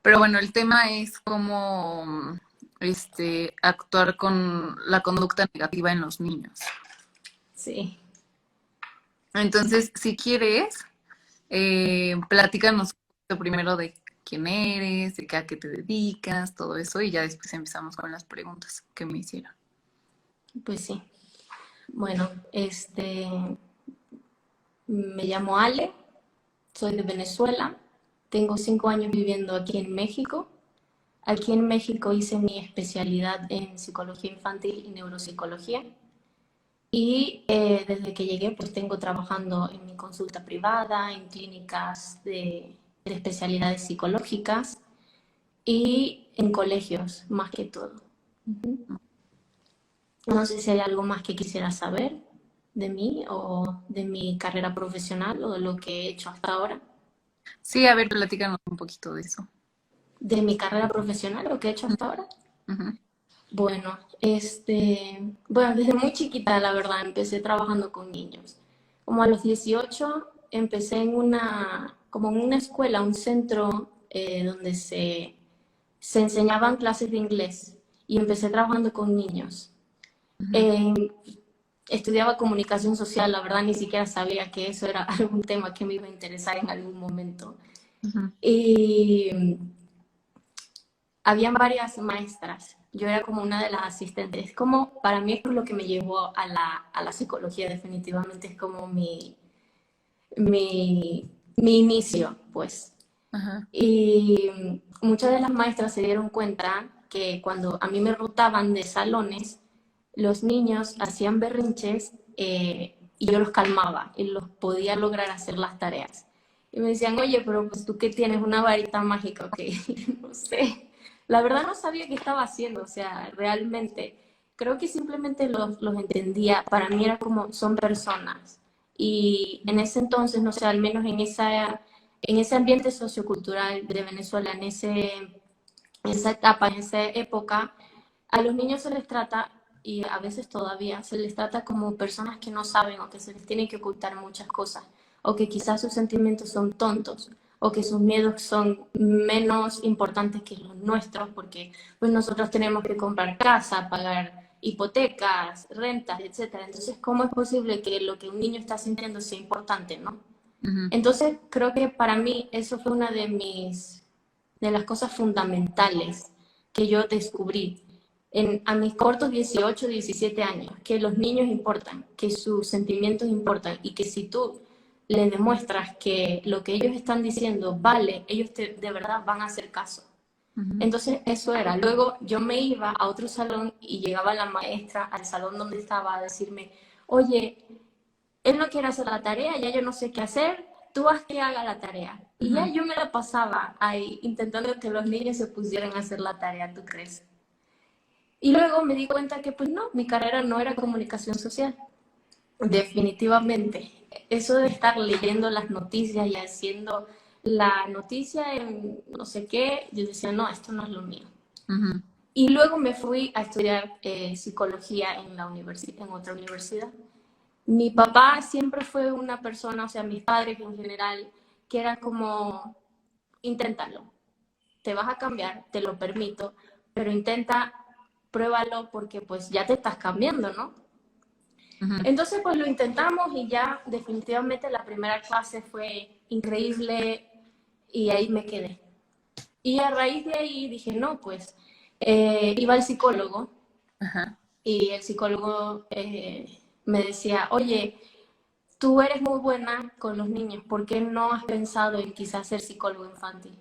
Pero bueno, el tema es cómo actuar con la conducta negativa en los niños. Sí. Entonces, si quieres, platícanos primero de quién eres, de qué a qué te dedicas, todo eso, y ya después empezamos con las preguntas que me hicieron. Pues sí. Bueno, me llamo Ale, soy de Venezuela, tengo 5 años viviendo aquí en México. Aquí en México hice mi especialidad en psicología infantil y neuropsicología. Y desde que llegué, pues tengo trabajando en mi consulta privada, en clínicas de especialidades psicológicas y en colegios, más que todo. No sé si hay algo más que quisiera saber de mí o de mi carrera profesional o de lo que he hecho hasta ahora. Sí, a ver, platícanos un poquito de eso. De mi carrera profesional, lo que he hecho hasta ahora. Uh-huh. Bueno, desde muy chiquita, la verdad, empecé trabajando con niños. Como a los 18 empecé como en una escuela, un centro donde se enseñaban clases de inglés y empecé trabajando con niños. Uh-huh. Eh, Estudiaba comunicación social, la verdad ni siquiera sabía que eso era algún tema que me iba a interesar en algún momento. Uh-huh. Y habían varias maestras. Yo era como una de las asistentes. Como para mí es lo que me llevó a la psicología, definitivamente es como mi inicio, pues. Uh-huh. Y muchas de las maestras se dieron cuenta que cuando a mí me rotaban de salones, los niños hacían berrinches y yo los calmaba y los podía lograr hacer las tareas. Y me decían, oye, pero pues tú que tienes una varita mágica, ok, no sé. La verdad no sabía qué estaba haciendo, o sea, realmente creo que simplemente los entendía. Para mí era como, son personas. Y en ese entonces, no sé, al menos en ese ambiente sociocultural de Venezuela, esa etapa, en esa época, a los niños se les trata, y a veces todavía, se les trata como personas que no saben o que se les tienen que ocultar muchas cosas, o que quizás sus sentimientos son tontos, o que sus miedos son menos importantes que los nuestros, porque pues nosotros tenemos que comprar casa, pagar hipotecas, rentas, etcétera. Entonces, ¿cómo es posible que lo que un niño está sintiendo sea importante, no? Uh-huh. Entonces, creo que para mí eso fue una de las cosas fundamentales que yo descubrí a mis cortos 18, 17 años, que los niños importan, que sus sentimientos importan y que si tú les demuestras que lo que ellos están diciendo vale, ellos de verdad van a hacer caso. Uh-huh. Entonces eso era. Luego yo me iba a otro salón y llegaba la maestra al salón donde estaba a decirme, oye, él no quiere hacer la tarea, ya yo no sé qué hacer, tú haz que haga la tarea. Y ya Uh-huh. yo me la pasaba ahí intentando que los niños se pusieran a hacer la tarea, ¿tú crees? Y luego me di cuenta que pues no, mi carrera no era comunicación social, definitivamente. Eso de estar leyendo las noticias y haciendo la noticia en no sé qué, yo decía, no, esto no es lo mío. Uh-huh. Y luego me fui a estudiar psicología en otra universidad. Mi papá siempre fue una persona, o sea, mis padres en general, que era como, inténtalo, te vas a cambiar, te lo permito, pero intenta, pruébalo porque pues ya te estás cambiando, ¿no? Uh-huh. Entonces pues lo intentamos y ya definitivamente la primera clase fue increíble y ahí me quedé. Y a raíz de ahí dije, no, pues iba al psicólogo Uh-huh. y el psicólogo me decía, oye, tú eres muy buena con los niños, ¿por qué no has pensado en quizás ser psicólogo infantil?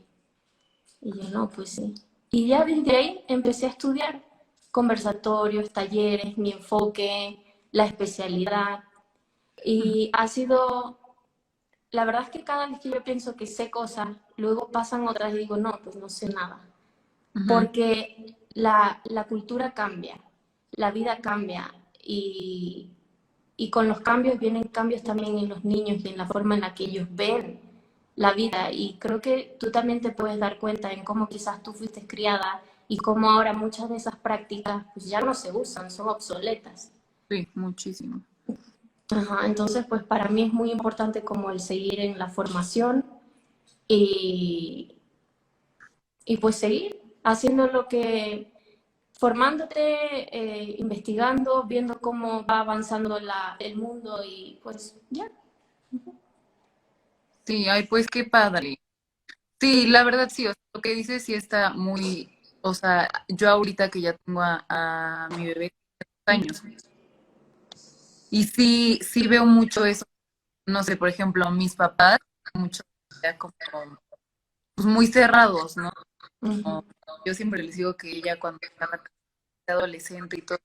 Y yo, no, pues sí. Y ya desde ahí empecé a estudiar conversatorios, talleres, mi enfoque, la especialidad. Y ha sido, la verdad es que cada vez que yo pienso que sé cosas, luego pasan otras y digo, no, pues no sé nada. Uh-huh. Porque la cultura cambia, la vida cambia y con los cambios vienen cambios también en los niños y en la forma en la que ellos ven la vida. Y creo que tú también te puedes dar cuenta en cómo quizás tú fuiste criada y cómo ahora muchas de esas prácticas pues ya no se usan, son obsoletas. Sí, muchísimo. Ajá, entonces, pues para mí es muy importante como el seguir en la formación y, y pues seguir haciendo lo que, formándote, investigando, viendo cómo va avanzando el mundo y pues ya. Sí, ay, pues qué padre. Sí, la verdad sí, o sea, lo que dices sí está muy, o sea, yo ahorita que ya tengo a mi bebé de 2 años, y sí, sí veo mucho eso, no sé, por ejemplo, mis papás, mucho ya como, pues muy cerrados, ¿no? Ujú, Yo siempre les digo que ella cuando era adolescente y todo,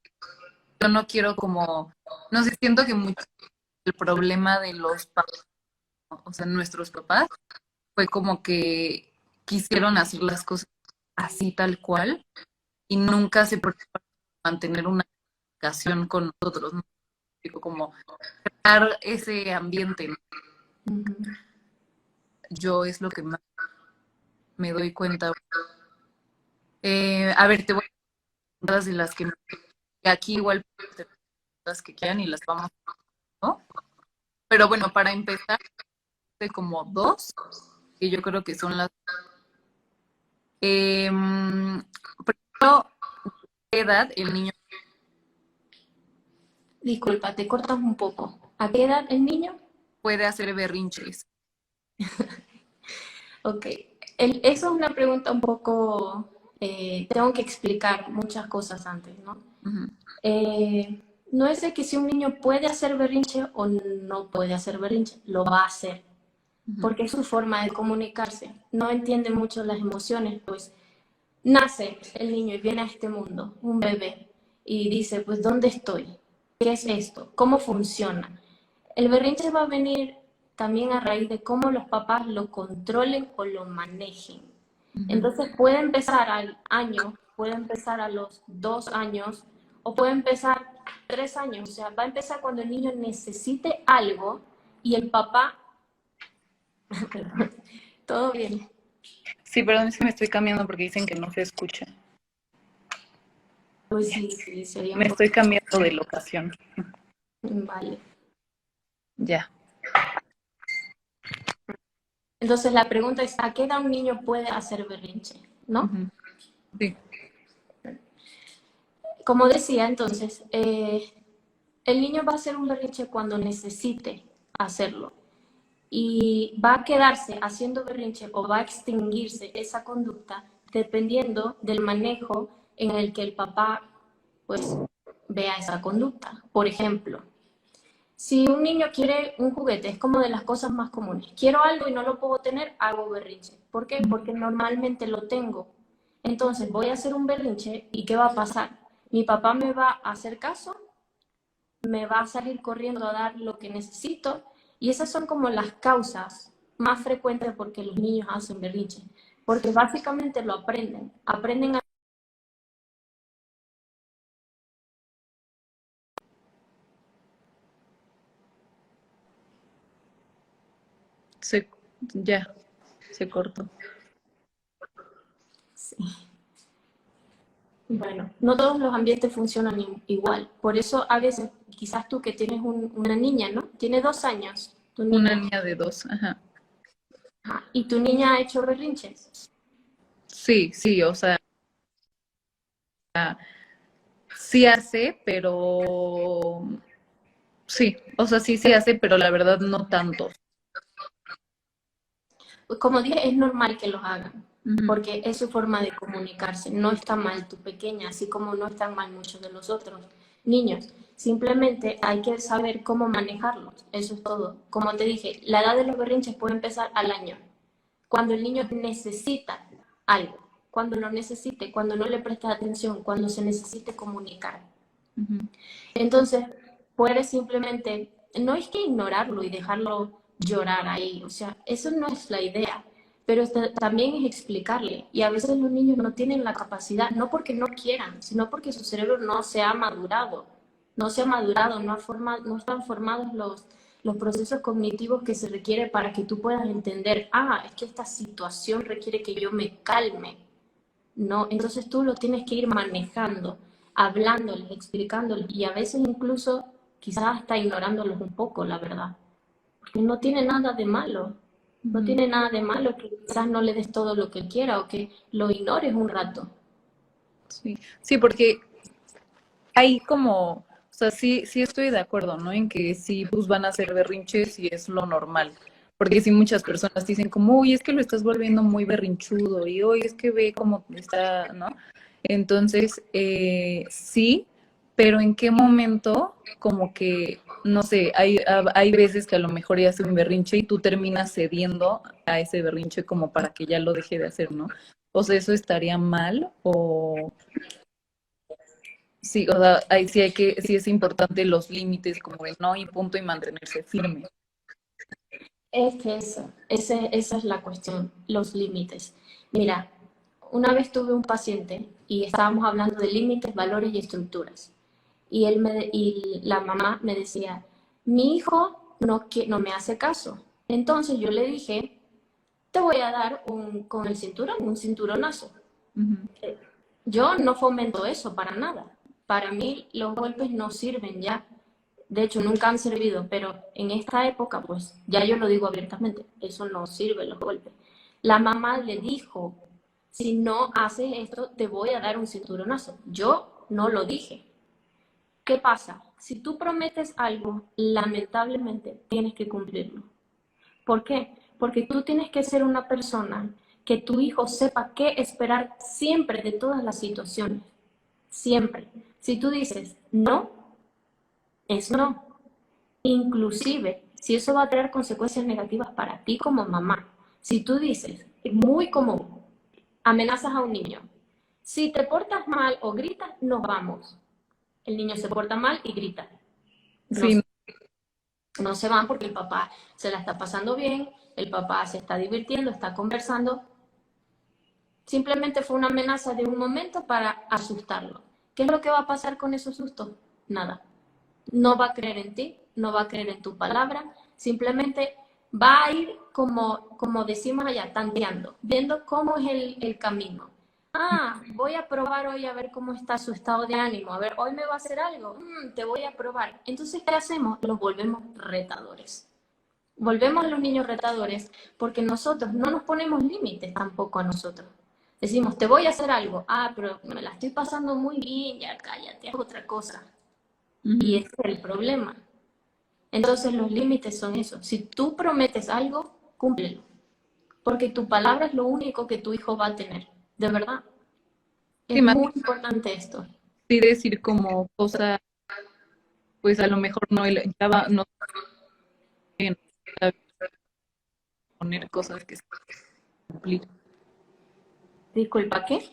yo no quiero como, no sé, siento que mucho el problema de los papás, o sea, nuestros papás, fue como que quisieron hacer las cosas así tal cual y nunca se preocuparon por mantener una comunicación con nosotros, ¿no? Digo, como crear ese ambiente, ¿no? ujú. Yo es lo que más me doy cuenta. A ver, te voy a contar de las que aquí igual las que quieran y las vamos, ¿no? Pero bueno, para empezar, de como dos, que yo creo que son las... primero, ¿qué edad el niño Disculpa, te cortas un poco. ¿A qué edad el niño? puede hacer berrinches? Ok, eso es una pregunta un poco, tengo que explicar muchas cosas antes, ¿no? Ujú, No es de que si un niño puede hacer berrinche o no puede hacer berrinche, lo va a hacer, ujú, porque es su forma de comunicarse. No entiende mucho las emociones, pues nace el niño y viene a este mundo, un bebé, y dice, pues, ¿dónde estoy? ¿Qué es esto? ¿Cómo funciona? El berrinche va a venir también a raíz de cómo los papás lo controlen o lo manejen. ujú. Entonces puede empezar al año, puede empezar a los 2 años o puede empezar 3 años. O sea, va a empezar cuando el niño necesite algo y el papá, todo bien, Sí, perdón, es que me estoy cambiando porque dicen que no se escucha. pues Ya. sí, sí, sería un Me poco, estoy cambiando de locación. vale. Ya. Entonces la pregunta es, ¿a qué edad un niño puede hacer berrinche? ¿No? Ujú. Sí. Como decía, entonces, el niño va a hacer un berrinche cuando necesite hacerlo y va a quedarse haciendo berrinche o va a extinguirse esa conducta dependiendo del manejo en el que el papá pues vea esa conducta. Por ejemplo, si un niño quiere un juguete, es como de las cosas más comunes. Quiero algo y no lo puedo tener, hago berrinche. ¿Por qué? Porque normalmente lo tengo. Entonces voy a hacer un berrinche y ¿qué va a pasar? Mi papá me va a hacer caso, me va a salir corriendo a dar lo que necesito y esas son como las causas más frecuentes por qué los niños hacen berrinche. Porque básicamente lo aprenden. Aprenden a... Se, ya, se cortó. Sí. Bueno, no todos los ambientes funcionan igual. Por eso a veces, quizás tú que tienes una niña, ¿no? Tiene 2 años, tu Una niña. niña de 2, ajá. Ajá, y tu niña ha hecho berrinches. Sí, sí, o sea, sí hace, pero sí, o sea, sí, sí hace, pero la verdad no tanto. Pues como dije, es normal que los hagan, Ujú, porque es su forma de comunicarse. No está mal tu pequeña, así como no están mal muchos de los otros niños. Simplemente hay que saber cómo manejarlos. Eso es todo. Como te dije, la edad de los berrinches puede empezar al año, cuando el niño necesita algo, cuando lo necesite, cuando no le presta atención, cuando se necesite comunicar. ujú. Entonces, puedes simplemente, no es que ignorarlo y dejarlo llorar ahí, o sea, eso no es la idea, pero también es explicarle. Y a veces los niños no tienen la capacidad, no porque no quieran, sino porque su cerebro no se ha madurado, no se ha madurado, no están formados los procesos cognitivos que se requiere para que tú puedas entender, ah, es que esta situación requiere que yo me calme, ¿no? Entonces tú lo tienes que ir manejando, hablándoles, explicándoles y a veces incluso quizás hasta ignorándolos un poco, la verdad, porque no tiene nada de malo. No Ujú. tiene nada de malo que quizás no le des todo lo que él quiera o que lo ignores un rato. Sí, sí, porque hay como, o sea, sí estoy de acuerdo, ¿no? En que sí, pues van a hacer berrinches y es lo normal. Porque sí muchas personas dicen como, uy, es que lo estás volviendo muy berrinchudo y hoy es que ve cómo está, ¿no? Entonces, sí, pero ¿en qué momento como que, no sé, hay veces que a lo mejor ya hace un berrinche y tú terminas cediendo a ese berrinche como para que ya lo deje de hacer, ¿no? O sea, ¿eso estaría mal o...? Sí, o sea, ahí sí sí es importante los límites como de no y punto y mantenerse firme. Es que esa es la cuestión, los límites. Mira, una vez tuve un paciente y estábamos hablando de límites, valores y estructuras. Y la mamá me decía, mi hijo no me hace caso. Entonces yo le dije, te voy a dar con el cinturón, un cinturonazo. Ujú. Yo no fomento eso para nada. Para mí los golpes no sirven ya. De hecho, nunca han servido, pero en esta época, pues ya yo lo digo abiertamente, eso no sirve los golpes. La mamá le dijo, si no haces esto, te voy a dar un cinturonazo. Yo no lo dije. ¿Qué pasa? Si tú prometes algo, lamentablemente tienes que cumplirlo. ¿Por qué? Porque tú tienes que ser una persona que tu hijo sepa qué esperar siempre de todas las situaciones. Siempre. Si tú dices no, es no. Inclusive, si eso va a traer consecuencias negativas para ti como mamá. Si tú dices, es muy común, amenazas a un niño. Si te portas mal o gritas, nos vamos. El niño se porta mal y grita. No, Sí, no se van porque el papá se la está pasando bien, el papá se está divirtiendo, está conversando. Simplemente fue una amenaza de un momento para asustarlo. ¿Qué es lo que va a pasar con esos sustos? Nada. No va a creer en ti, no va a creer en tu palabra, simplemente va a ir como decimos allá, tanteando, viendo cómo es el camino. Ah, voy a probar hoy a ver cómo está su estado de ánimo. A ver, hoy me va a hacer algo. Te voy a probar. Entonces, ¿qué hacemos? Los volvemos retadores. Volvemos a los niños retadores porque nosotros no nos ponemos límites tampoco a nosotros. Decimos, te voy a hacer algo. Ah, pero me la estoy pasando muy bien, ya cállate, haz otra cosa. Y ujú. ese es el problema. Entonces los límites son eso. Si tú prometes algo, cúmplelo. Porque tu palabra es lo único que tu hijo va a tener. De verdad. Sí, Es más muy importante esto. sí decir como cosas, pues a lo mejor no, ya va, no sé, poner cosas que se cumplir. Disculpa, ¿qué?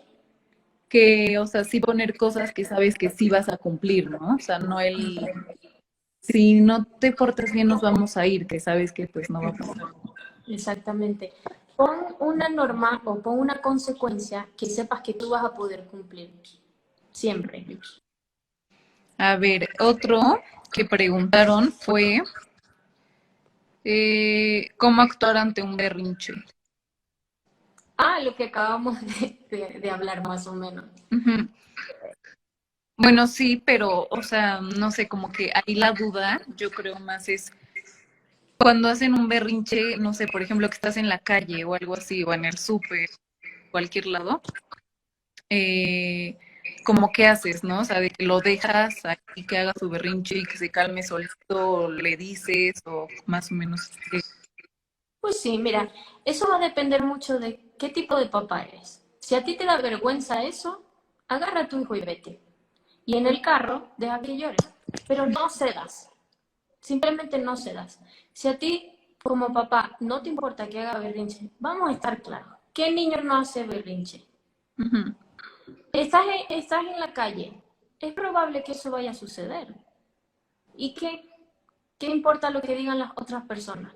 Que, o sea, sí poner cosas que sabes que sí vas a cumplir, ¿no? O sea, no si no te portas bien nos vamos a ir, que sabes que pues no va a pasar. Exactamente. Pon una norma o pon una consecuencia que sepas que tú vas a poder cumplir. Siempre. A ver, otro que preguntaron fue cómo actuar ante un berrinche. Ah, lo que acabamos de hablar más o menos. Ujú. Bueno, sí, pero, o sea, no sé, como que ahí la duda, yo creo más es cuando hacen un berrinche, no sé, por ejemplo, que estás en la calle o algo así, o en el súper, cualquier lado, eh, como qué haces, ¿no? O sea, de que lo dejas aquí que haga su berrinche y que se calme solito, o le dices, o más o menos. Pues sí, mira, eso va a depender mucho de qué tipo de papá eres. Si a ti te da vergüenza eso, agarra a tu hijo y vete. Y en el carro, deja que llore. Pero no cedas. Simplemente no cedas. Si a ti, como papá, no te importa que haga berrinche, vamos a estar claros. ¿Qué niño no hace berrinche? Ujú. Estás en la calle. Es probable que eso vaya a suceder. ¿Y qué importa lo que digan las otras personas?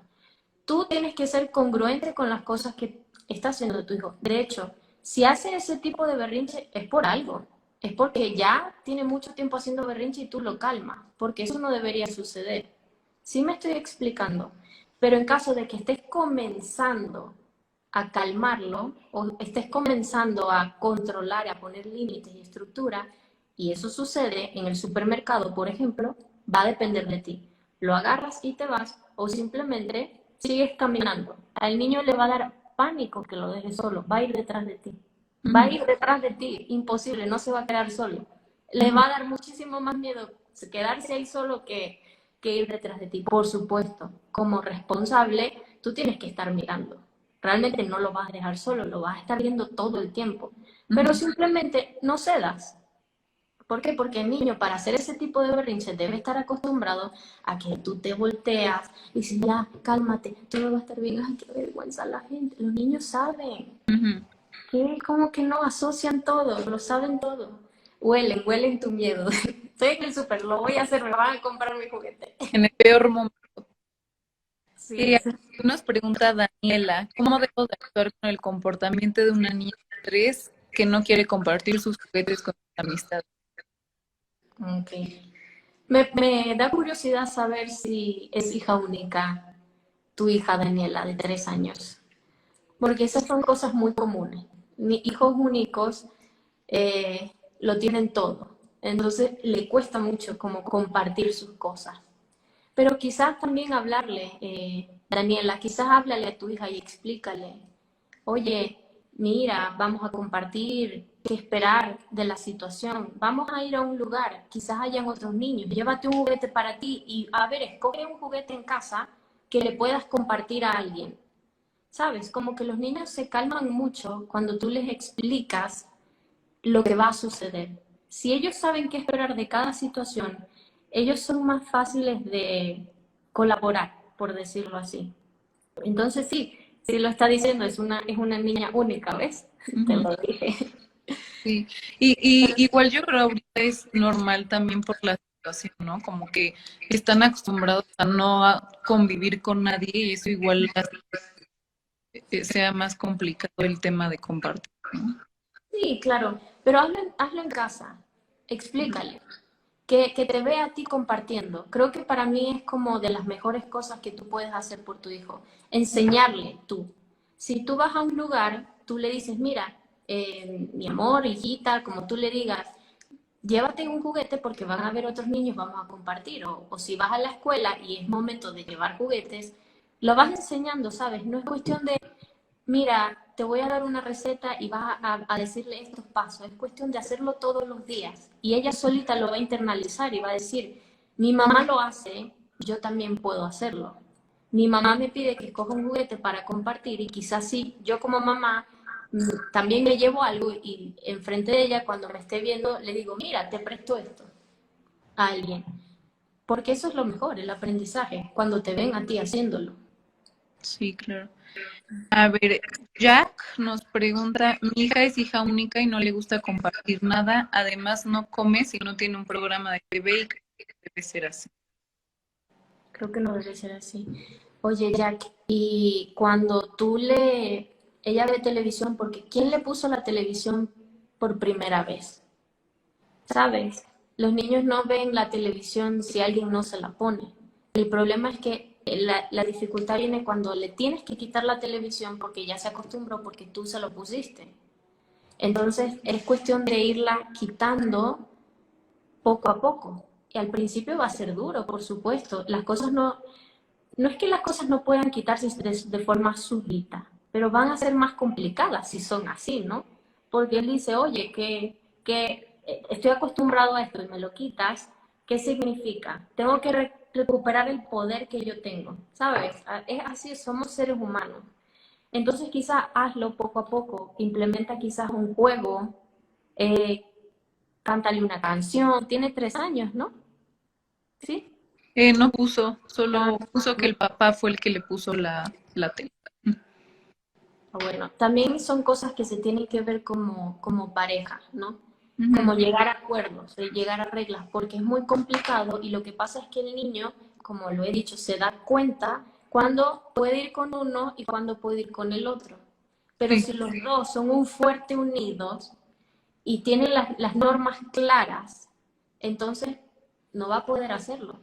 Tú tienes que ser congruente con las cosas que está haciendo tu hijo. De hecho, si hace ese tipo de berrinche es por algo. Es porque ya tiene mucho tiempo haciendo berrinche y tú lo calmas, porque eso no debería suceder. Sí me estoy explicando, pero en caso de que estés comenzando a calmarlo o estés comenzando a controlar, a poner límites y estructura, y eso sucede en el supermercado, por ejemplo, va a depender de ti. Lo agarras y te vas o simplemente sigues caminando. Al niño le va a dar pánico que lo dejes solo, va a ir detrás de ti. Va a ir detrás de ti, imposible, no se va a quedar solo. Le va a dar muchísimo más miedo quedarse ahí solo que ir detrás de ti. Por supuesto, como responsable, tú tienes que estar mirando. Realmente no lo vas a dejar solo, lo vas a estar viendo todo el tiempo. Pero simplemente no cedas. ¿Por qué? Porque el niño para hacer ese tipo de berrinche debe estar acostumbrado a que tú te volteas y dices, ya, cálmate, todo va a estar bien. Ay, qué vergüenza la gente. Los niños saben. ¿Qué? ¿Cómo que no? Asocian todo, lo saben todo. Huelen tu miedo. Estoy en el súper, lo voy a hacer, me van a comprar mi juguete. En el peor momento. Sí, Nos pregunta Daniela, ¿cómo debo de actuar con el comportamiento de una niña de 3 que no quiere compartir sus juguetes con sus amistades? ok. Me da curiosidad saber si es hija única, tu hija Daniela, de 3 años. Porque esas son cosas muy comunes. Hijos únicos lo tienen todo. Entonces le cuesta mucho como compartir sus cosas. Pero quizás también hablarle, Daniela, quizás háblale a tu hija y explícale, oye, mira, vamos a compartir qué esperar de la situación, vamos a ir a un lugar, quizás hayan otros niños, llévate un juguete para ti y a ver, escoge un juguete en casa que le puedas compartir a alguien. ¿Sabes? Como que los niños se calman mucho cuando tú les explicas lo que va a suceder. Si ellos saben qué esperar de cada situación, ellos son más fáciles de colaborar, por decirlo así. Entonces sí, si lo está diciendo, es una niña única, ¿ves? Te lo dije. Sí, y igual yo creo ahorita es normal también por la situación, ¿no? Como que están acostumbrados a no convivir con nadie y eso igual hace que sea más complicado el tema de compartir, ¿no? Sí, claro, pero hazlo en casa, explícale, que te vea a ti compartiendo. Creo que para mí es como de las mejores cosas que tú puedes hacer por tu hijo, enseñarle tú. Si tú vas a un lugar, tú le dices, mira, mi amor, hijita, como tú le digas, llévate un juguete porque van a haber otros niños, vamos a compartir. O si vas a la escuela y es momento de llevar juguetes, lo vas enseñando, ¿sabes? No es cuestión de mira, te voy a dar una receta y vas a decirle estos pasos. Es cuestión de hacerlo todos los días. Y ella solita lo va a internalizar y va a decir, mi mamá lo hace, yo también puedo hacerlo. Mi mamá me pide que escoja un juguete para compartir y quizás sí, yo como mamá también me llevo algo y enfrente de ella cuando me esté viendo le digo, mira, te presto esto a alguien. Porque eso es lo mejor, el aprendizaje, cuando te ven a ti haciéndolo. Sí, claro. A ver, Jack nos pregunta, mi hija es hija única y no le gusta compartir nada, además no come si no tiene un programa de TV y creo que debe ser así. Creo que no debe ser así. Oye, Jack, y ella ve televisión, porque ¿quién le puso la televisión por primera vez? ¿Sabes? Los niños no ven la televisión si alguien no se la pone. El problema es que la dificultad viene cuando le tienes que quitar la televisión porque ya se acostumbró porque tú se lo pusiste. Entonces es cuestión de irla quitando poco a poco. Y al principio va a ser duro, por supuesto. No es que las cosas no puedan quitarse de forma súbita, pero van a ser más complicadas si son así, ¿no? Porque él dice, oye, que estoy acostumbrado a esto y me lo quitas, ¿qué significa? Tengo que recuperar el poder que yo tengo, ¿sabes? Es así, somos seres humanos. Entonces quizás hazlo poco a poco, implementa quizás un juego, eh, cántale una canción, tiene 3 años, ¿no? ¿Sí? No puso, Ah, solo puso que el papá fue el que le puso la tele. bueno, también son cosas que se tienen que ver como pareja, ¿no? Ujú. Como llegar a acuerdos, llegar a reglas, porque es muy complicado y lo que pasa es que el niño, como lo he dicho, se da cuenta cuando puede ir con uno y cuando puede ir con el otro. Pero Sí. si los dos son un fuerte unidos y tienen las normas claras, entonces no va a poder hacerlo.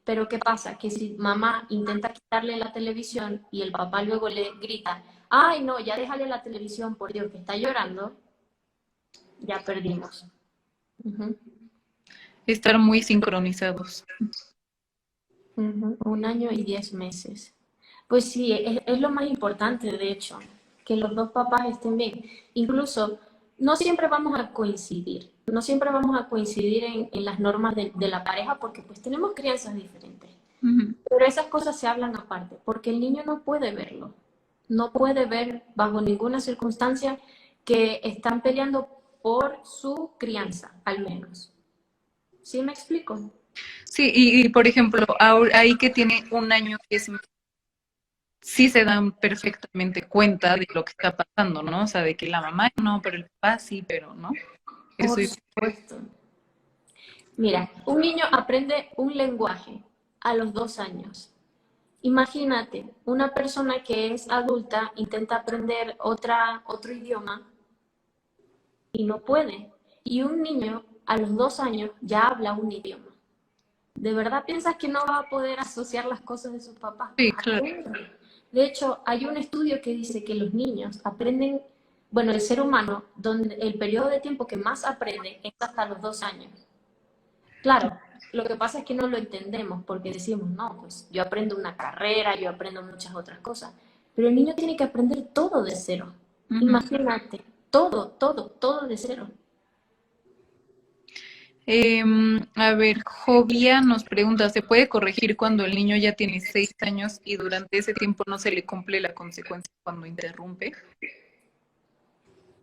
Pero ¿qué pasa? Que si mamá intenta quitarle la televisión y el papá luego le grita, ay no, ya déjale la televisión, por Dios, que está llorando, ya perdimos. Ujú. Estar muy sincronizados. 1 año y 10 meses. Pues sí, es lo más importante, de hecho, que los dos papás estén bien. Incluso, no siempre vamos a coincidir, no siempre vamos a coincidir en las normas de la pareja porque pues tenemos crianzas diferentes. Ujú. Pero esas cosas se hablan aparte, porque el niño no puede verlo, no puede ver bajo ninguna circunstancia que están peleando por su crianza, al menos. ¿Sí me explico? Sí, por ejemplo, ahí que tiene un año que es sí se dan perfectamente cuenta de lo que está pasando, ¿no? O sea, de que la mamá no, pero el papá sí, pero no. Eso Por es. supuesto. Mira, un niño aprende un lenguaje a los 2 años. Imagínate, una persona que es adulta intenta aprender otro idioma y no puede. Y un niño a los 2 años ya habla un idioma. ¿De verdad piensas que no va a poder asociar las cosas de sus papás? Sí, claro. Aprende. De hecho, hay un estudio que dice que los niños aprenden, bueno, el ser humano, donde el periodo de tiempo que más aprende es hasta los 2 años. Claro, lo que pasa es que no lo entendemos porque decimos, no, pues yo aprendo una carrera, yo aprendo muchas otras cosas, pero el niño tiene que aprender todo de cero. Ujú. Imagínate, todo, todo, todo de cero. A ver, Jovia nos pregunta, ¿se puede corregir cuando el niño ya tiene 6 años y durante ese tiempo no se le cumple la consecuencia cuando interrumpe?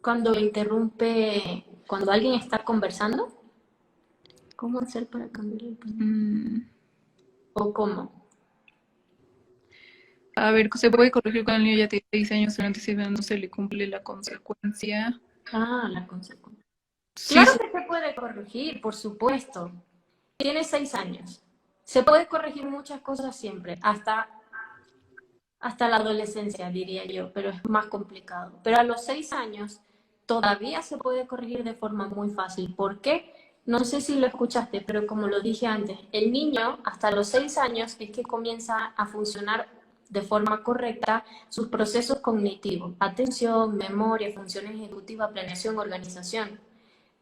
Cuando interrumpe, cuando alguien está conversando, ¿cómo hacer para cambiar el tono? Mm, ¿O cómo? a ver, ¿se puede corregir cuando el niño ya tiene 6 años y durante 6 años no se le cumple la consecuencia? Ah, la consecuencia. Sí, Claro sí. que se puede corregir, por supuesto. Tiene 6 años. Se puede corregir muchas cosas siempre, hasta la adolescencia, diría yo, pero es más complicado. Pero a los 6 años todavía se puede corregir de forma muy fácil. ¿Por qué? No sé si lo escuchaste, pero como lo dije antes, el niño hasta los 6 años es que comienza a funcionar de forma correcta sus procesos cognitivos, atención, memoria, función ejecutiva, planeación, organización.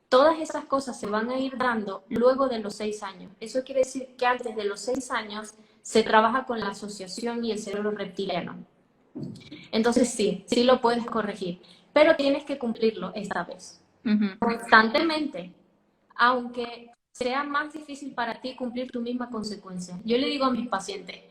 Todas esas cosas se van a ir dando luego de los 6 años. Eso quiere decir que antes de los 6 años se trabaja con la asociación y el cerebro reptiliano. Entonces sí, sí lo puedes corregir, pero tienes que cumplirlo esta vez, Ujú. constantemente, aunque sea más difícil para ti cumplir tu misma consecuencia. Yo le digo a mis pacientes,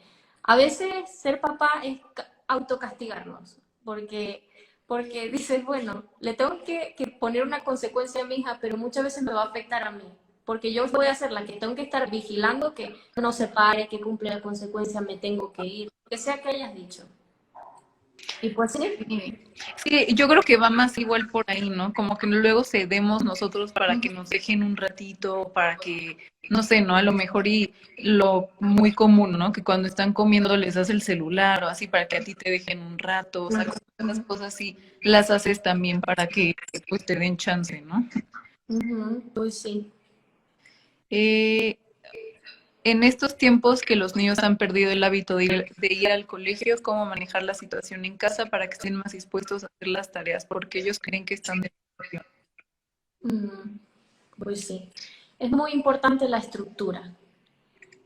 a veces ser papá es autocastigarnos, porque dices, bueno, le tengo que poner una consecuencia a mi hija, pero muchas veces me va a afectar a mí, porque yo voy a ser la que tengo que estar vigilando que no se pare, que cumple la consecuencia, me tengo que ir, que sea que hayas dicho. Y pues sí. Sí, sí, yo creo que va más igual por ahí, ¿no? Como que luego cedemos nosotros para que nos dejen un ratito, para que, no sé, ¿no? A lo mejor y lo muy común, ¿no? Que cuando están comiendo les das el celular o así para que a ti te dejen un rato, o sea, como esas cosas sí las haces también para que pues te den chance, ¿no? Ujú, pues sí. Eh, en estos tiempos que los niños han perdido el hábito de ir al colegio, ¿cómo manejar la situación en casa para que estén más dispuestos a hacer las tareas? Porque ellos creen que están de vacaciones. Mm, pues sí. Es muy importante la estructura.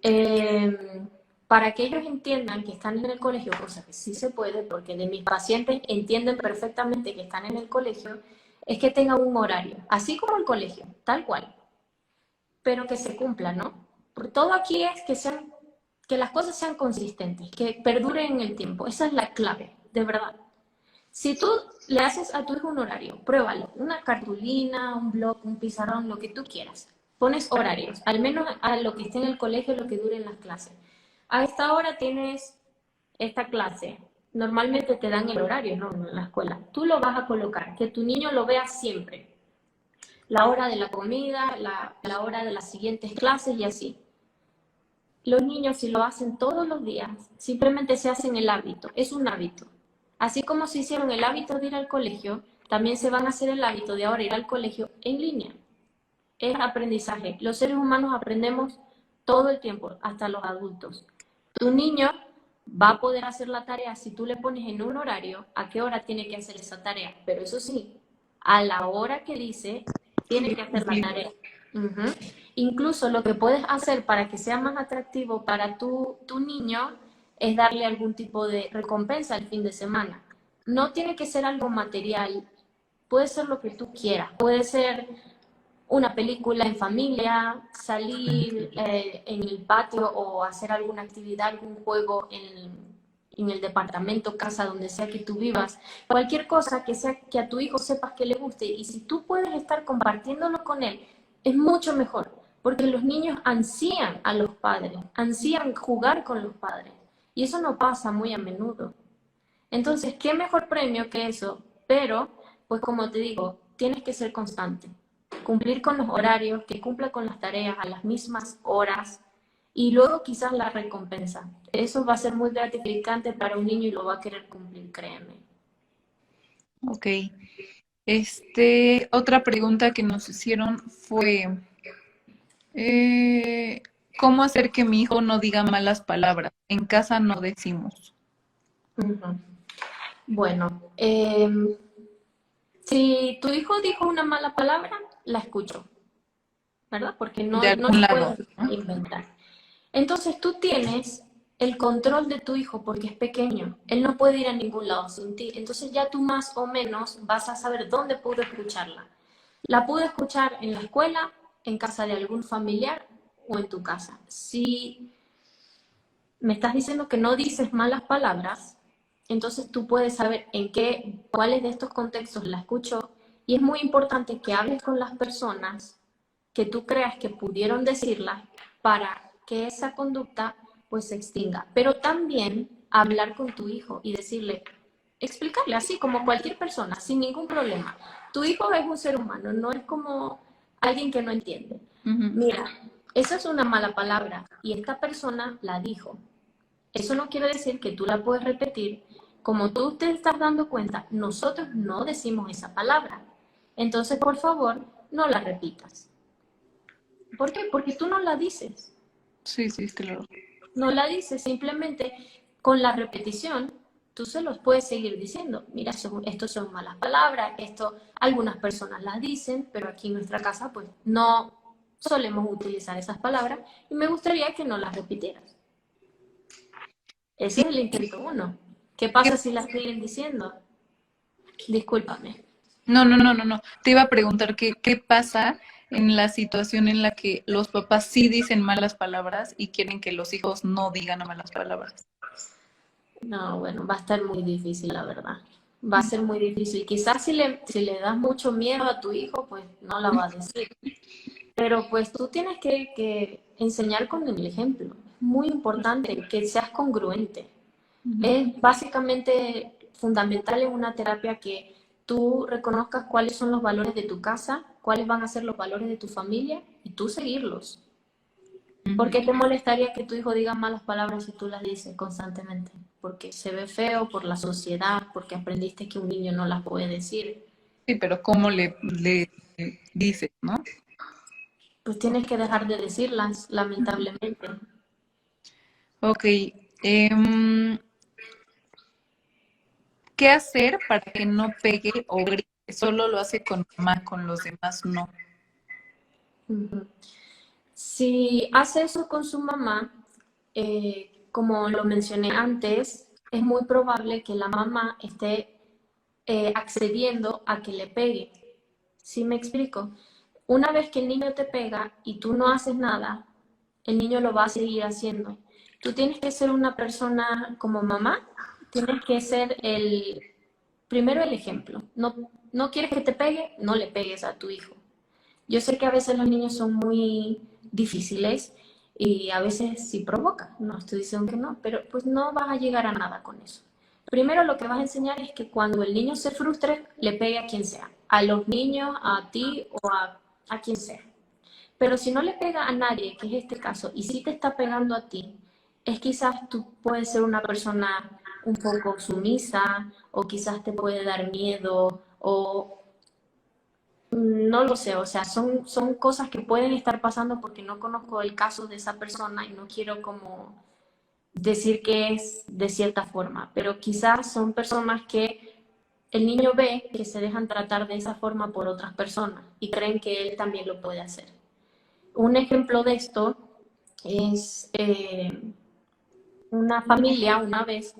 Eh, para que ellos entiendan que están en el colegio, cosa que sí se puede, porque de mis pacientes entienden perfectamente que están en el colegio, es que tengan un horario, así como el colegio, tal cual, pero que se cumpla, ¿no? Porque todo aquí es que las cosas sean consistentes, que perduren en el tiempo. Esa es la clave, de verdad. Si tú le haces a tu hijo un horario, pruébalo, una cartulina, un blog, un pizarrón, lo que tú quieras. Pones horarios, al menos a lo que esté en el colegio, lo que duren las clases. A esta hora tienes esta clase. Normalmente te dan el horario, ¿no? En la escuela. Tú lo vas a colocar, que tu niño lo vea siempre. La hora de la comida, la hora de las siguientes clases y así. Los niños, si lo hacen todos los días, simplemente se hacen el hábito, es un hábito. Así como se hicieron el hábito de ir al colegio, también se van a hacer el hábito de ahora ir al colegio en línea. Es aprendizaje. Los seres humanos aprendemos todo el tiempo, hasta los adultos. Tu niño va a poder hacer la tarea si tú le pones en un horario a qué hora tiene que hacer esa tarea. Pero eso sí, a la hora que dice, tiene que hacer la tarea. Ujú. Incluso lo que puedes hacer para que sea más atractivo para tu niño es darle algún tipo de recompensa el fin de semana. No tiene que ser algo material, puede ser lo que tú quieras, puede ser una película en familia, salir en el patio o hacer alguna actividad, algún juego en el departamento, casa, donde sea que tú vivas, cualquier cosa que sea que a tu hijo sepas que le guste y si tú puedes estar compartiéndolo con él, es mucho mejor, porque los niños ansían a los padres, ansían jugar con los padres y eso no pasa muy a menudo. Entonces, ¿qué mejor premio que eso? Pero, pues como te digo, tienes que ser constante, cumplir con los horarios, que cumpla con las tareas a las mismas horas y luego quizás la recompensa. Eso va a ser muy gratificante para un niño y lo va a querer cumplir, créeme. Ok. Otra pregunta que nos hicieron fue, eh, ¿cómo hacer que mi hijo no diga malas palabras? En casa no decimos. Ujú. Bueno, si tu hijo dijo una mala palabra, la escucho, ¿verdad? Porque De no algún la lado, puedes ¿no? inventar. Entonces tú tienes el control de tu hijo porque es pequeño. Él no puede ir a ningún lado sin ti. Entonces ya tú más o menos vas a saber dónde pudo escucharla. La pude escuchar en la escuela, en casa de algún familiar o en tu casa. Si me estás diciendo que no dices malas palabras, entonces tú puedes saber cuáles de estos contextos la escuchó y es muy importante que hables con las personas que tú creas que pudieron decirla para que esa conducta pues se extinga. Pero también hablar con tu hijo y decirle, explicarle así como cualquier persona, sin ningún problema. Tu hijo es un ser humano, no es como alguien que no entiende. Ujú. Mira, esa es una mala palabra y esta persona la dijo. Eso no quiere decir que tú la puedes repetir. Como tú te estás dando cuenta, nosotros no decimos esa palabra. Entonces, por favor, no la repitas. ¿Por qué? Porque tú no la dices. Sí, sí, claro. No la dices, simplemente con la repetición tú se los puedes seguir diciendo. Mira, esto son malas palabras, esto algunas personas las dicen, pero aquí en nuestra casa pues no solemos utilizar esas palabras y me gustaría que no las repitieras. Ese ¿Y es el intento uno. ¿Qué qué? pasa si las siguen diciendo? Discúlpame. No, no, no, no, no. Te iba a preguntar qué pasa en la situación en la que los papás sí dicen malas palabras y quieren que los hijos no digan malas palabras. No, bueno, va a estar muy difícil, la verdad. Va a ser muy difícil. Quizás si le das mucho miedo a tu hijo, pues no la va a decir. Pero pues tú tienes que enseñar con el ejemplo. Es muy importante que seas congruente. Ujú. Es básicamente fundamental en una terapia que tú reconozcas cuáles son los valores de tu casa, cuáles van a ser los valores de tu familia y tú seguirlos. ¿Por Ujú. qué te molestaría que tu hijo diga malas palabras si tú las dices constantemente? Porque se ve feo, por la sociedad, porque aprendiste que un niño no las puede decir. Sí, pero ¿cómo le dices, no? Pues tienes que dejar de decirlas, lamentablemente. Ok. em, ¿Qué hacer para que no pegue o grite? Solo lo hace con mamá, con los demás no. Ujú. Si hace eso con su mamá, como lo mencioné antes, es muy probable que la mamá esté accediendo a que le pegue. ¿Sí me explico? Una vez que el niño te pega y tú no haces nada, el niño lo va a seguir haciendo. Tú tienes que ser una persona como mamá, tienes que ser primero el ejemplo. No quieres que te pegue, no le pegues a tu hijo. Yo sé que a veces los niños son muy difíciles y a veces sí provocan, no estoy diciendo que no, pero pues no vas a llegar a nada con eso. Primero lo que vas a enseñar es que cuando el niño se frustre, le pegue a quien sea, a los niños, a ti o a quien sea. Pero si no le pega a nadie, que es este caso, y si te está pegando a ti, es quizás tú puedes ser una persona un poco sumisa o quizás te puede dar miedo o no lo sé, o sea, son cosas que pueden estar pasando porque no conozco el caso de esa persona y no quiero como decir que es de cierta forma, pero quizás son personas que el niño ve que se dejan tratar de esa forma por otras personas y creen que él también lo puede hacer. Un ejemplo de esto es una familia una vez,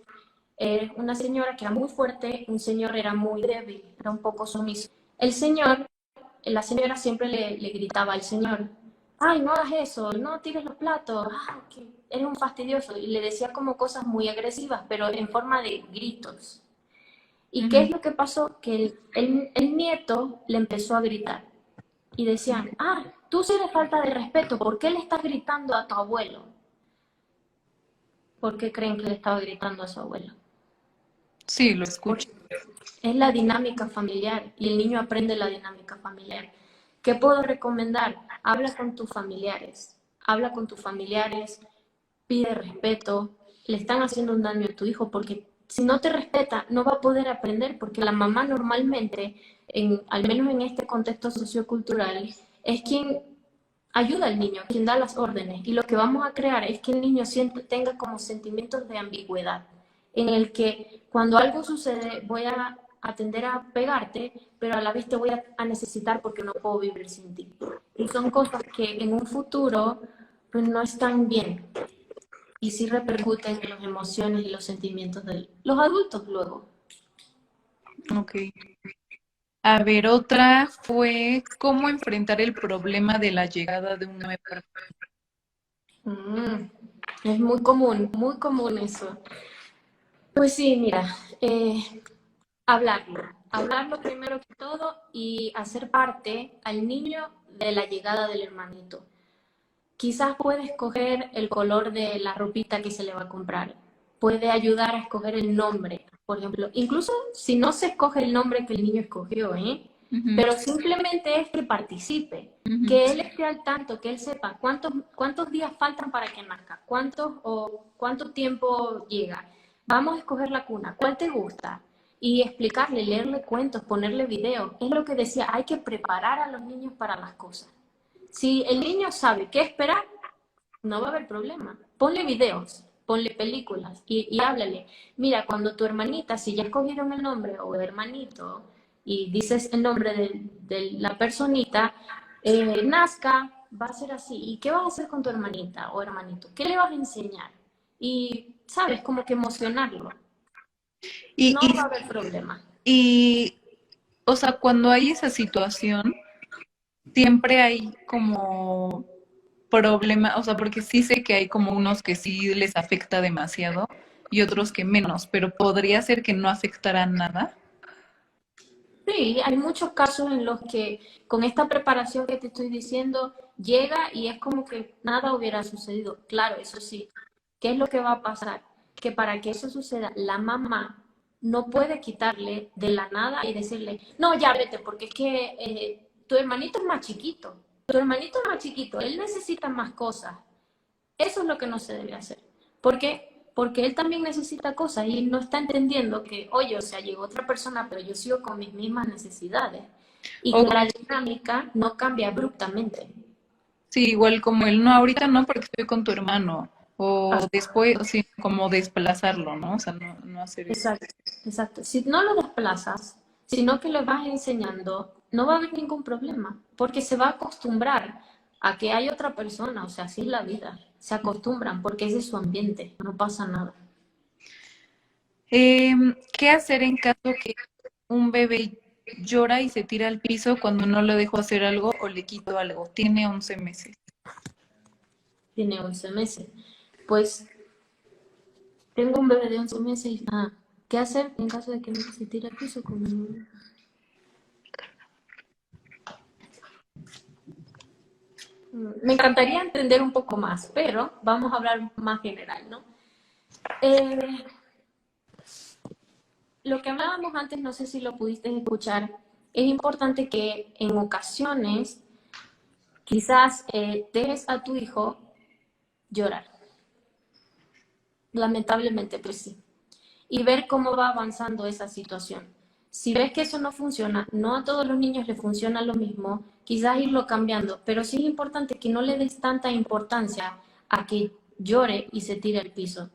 una señora que era muy fuerte, un señor era muy débil, era un poco sumiso. El señor, la señora siempre le gritaba al señor, ay, no hagas eso, no tires los platos, ay, que eres un fastidioso. Y le decía como cosas muy agresivas, pero en forma de gritos. ¿Y qué Ujú. es lo que pasó? Que el nieto le empezó a gritar. Y decían, ah, tú sí eres falta de respeto, ¿por qué le estás gritando a tu abuelo? ¿Por qué creen que le estaba gritando a su abuelo? Sí, lo escucho. Porque es la dinámica familiar y el niño aprende la dinámica familiar. ¿Qué puedo recomendar? Habla con tus familiares, habla con tus familiares, pide respeto, le están haciendo un daño a tu hijo porque si no te respeta no va a poder aprender porque la mamá normalmente, al menos en este contexto sociocultural, es quien ayuda al niño, quien da las órdenes. Y lo que vamos a crear es que el niño tenga como sentimientos de ambigüedad, en el que cuando algo sucede voy a atender a pegarte, pero a la vez te voy a necesitar porque no puedo vivir sin ti. Y son cosas que en un futuro pues no están bien y sí repercuten en las emociones y los sentimientos de los adultos luego. Ok. A ver, otra fue cómo enfrentar el problema de la llegada de un nuevo hermano. Mm, es muy común eso. Pues sí, mira, hablarlo primero que todo y hacer parte al niño de la llegada del hermanito. Quizás puede escoger el color de la ropita que se le va a comprar, puede ayudar a escoger el nombre, por ejemplo, incluso si no se escoge el nombre que el niño escogió, ¿eh? Ujú, Pero simplemente es que participe, ujú. que él esté al tanto, que él sepa cuántos días faltan para que nazca, cuánto tiempo llega. Vamos a escoger la cuna, ¿cuál te gusta? Y explicarle, leerle cuentos, ponerle videos. Es lo que decía, hay que preparar a los niños para las cosas. Si el niño sabe qué esperar, no va a haber problema. Ponle videos, ponle películas y háblale. Mira, cuando tu hermanita, si ya escogieron el nombre o hermanito y dices el nombre de la personita, nazca, va a ser así. ¿Y qué vas a hacer con tu hermanita o hermanito? ¿Qué le vas a enseñar? Y, ¿sabes? Como que emocionarlo. Y, No y, va a haber problema. y, o sea, cuando hay esa situación, siempre hay como problema, o sea, porque sí sé que hay como unos que sí les afecta demasiado y otros que menos, pero podría ser que no afectara nada. Sí, hay muchos casos en los que con esta preparación que te estoy diciendo llega y es como que nada hubiera sucedido. Claro, eso sí. ¿Qué es lo que va a pasar? Que para que eso suceda, la mamá no puede quitarle de la nada y decirle, no, ya vete, porque es que tu hermanito es más chiquito. Tu hermanito es más chiquito, él necesita más cosas. Eso es lo que no se debe hacer. ¿Por qué? Porque él también necesita cosas y no está entendiendo que, oye, o sea, llegó otra persona, pero yo sigo con mis mismas necesidades. Y O que la dinámica no cambia abruptamente. sí, igual como el no, ahorita no porque estoy con tu hermano, o después, sí, como desplazarlo, ¿no? O sea, no hacer eso. Exacto, exacto. Si no lo desplazas, sino que lo vas enseñando, no va a haber ningún problema, porque se va a acostumbrar a que hay otra persona, o sea, así es la vida. Se acostumbran porque ese es su ambiente, no pasa nada. ¿Qué hacer en caso que un bebé llora y se tira al piso cuando no le dejo hacer algo o le quito algo? Tiene 11 meses. Tiene 11 meses. Pues tengo un bebé de 11 meses y nada. ¿Qué hacer en caso de que se tire al piso? Me encantaría entender un poco más, pero vamos a hablar más general, ¿no? Eh, lo que hablábamos antes, no sé si lo pudiste escuchar, es importante que en ocasiones quizás dejes a tu hijo llorar. Lamentablemente, pues sí. Y ver cómo va avanzando esa situación. Si ves que eso no funciona, no a todos los niños les funciona lo mismo, quizás irlo cambiando, pero sí es importante que no le des tanta importancia a que llore y se tire al piso.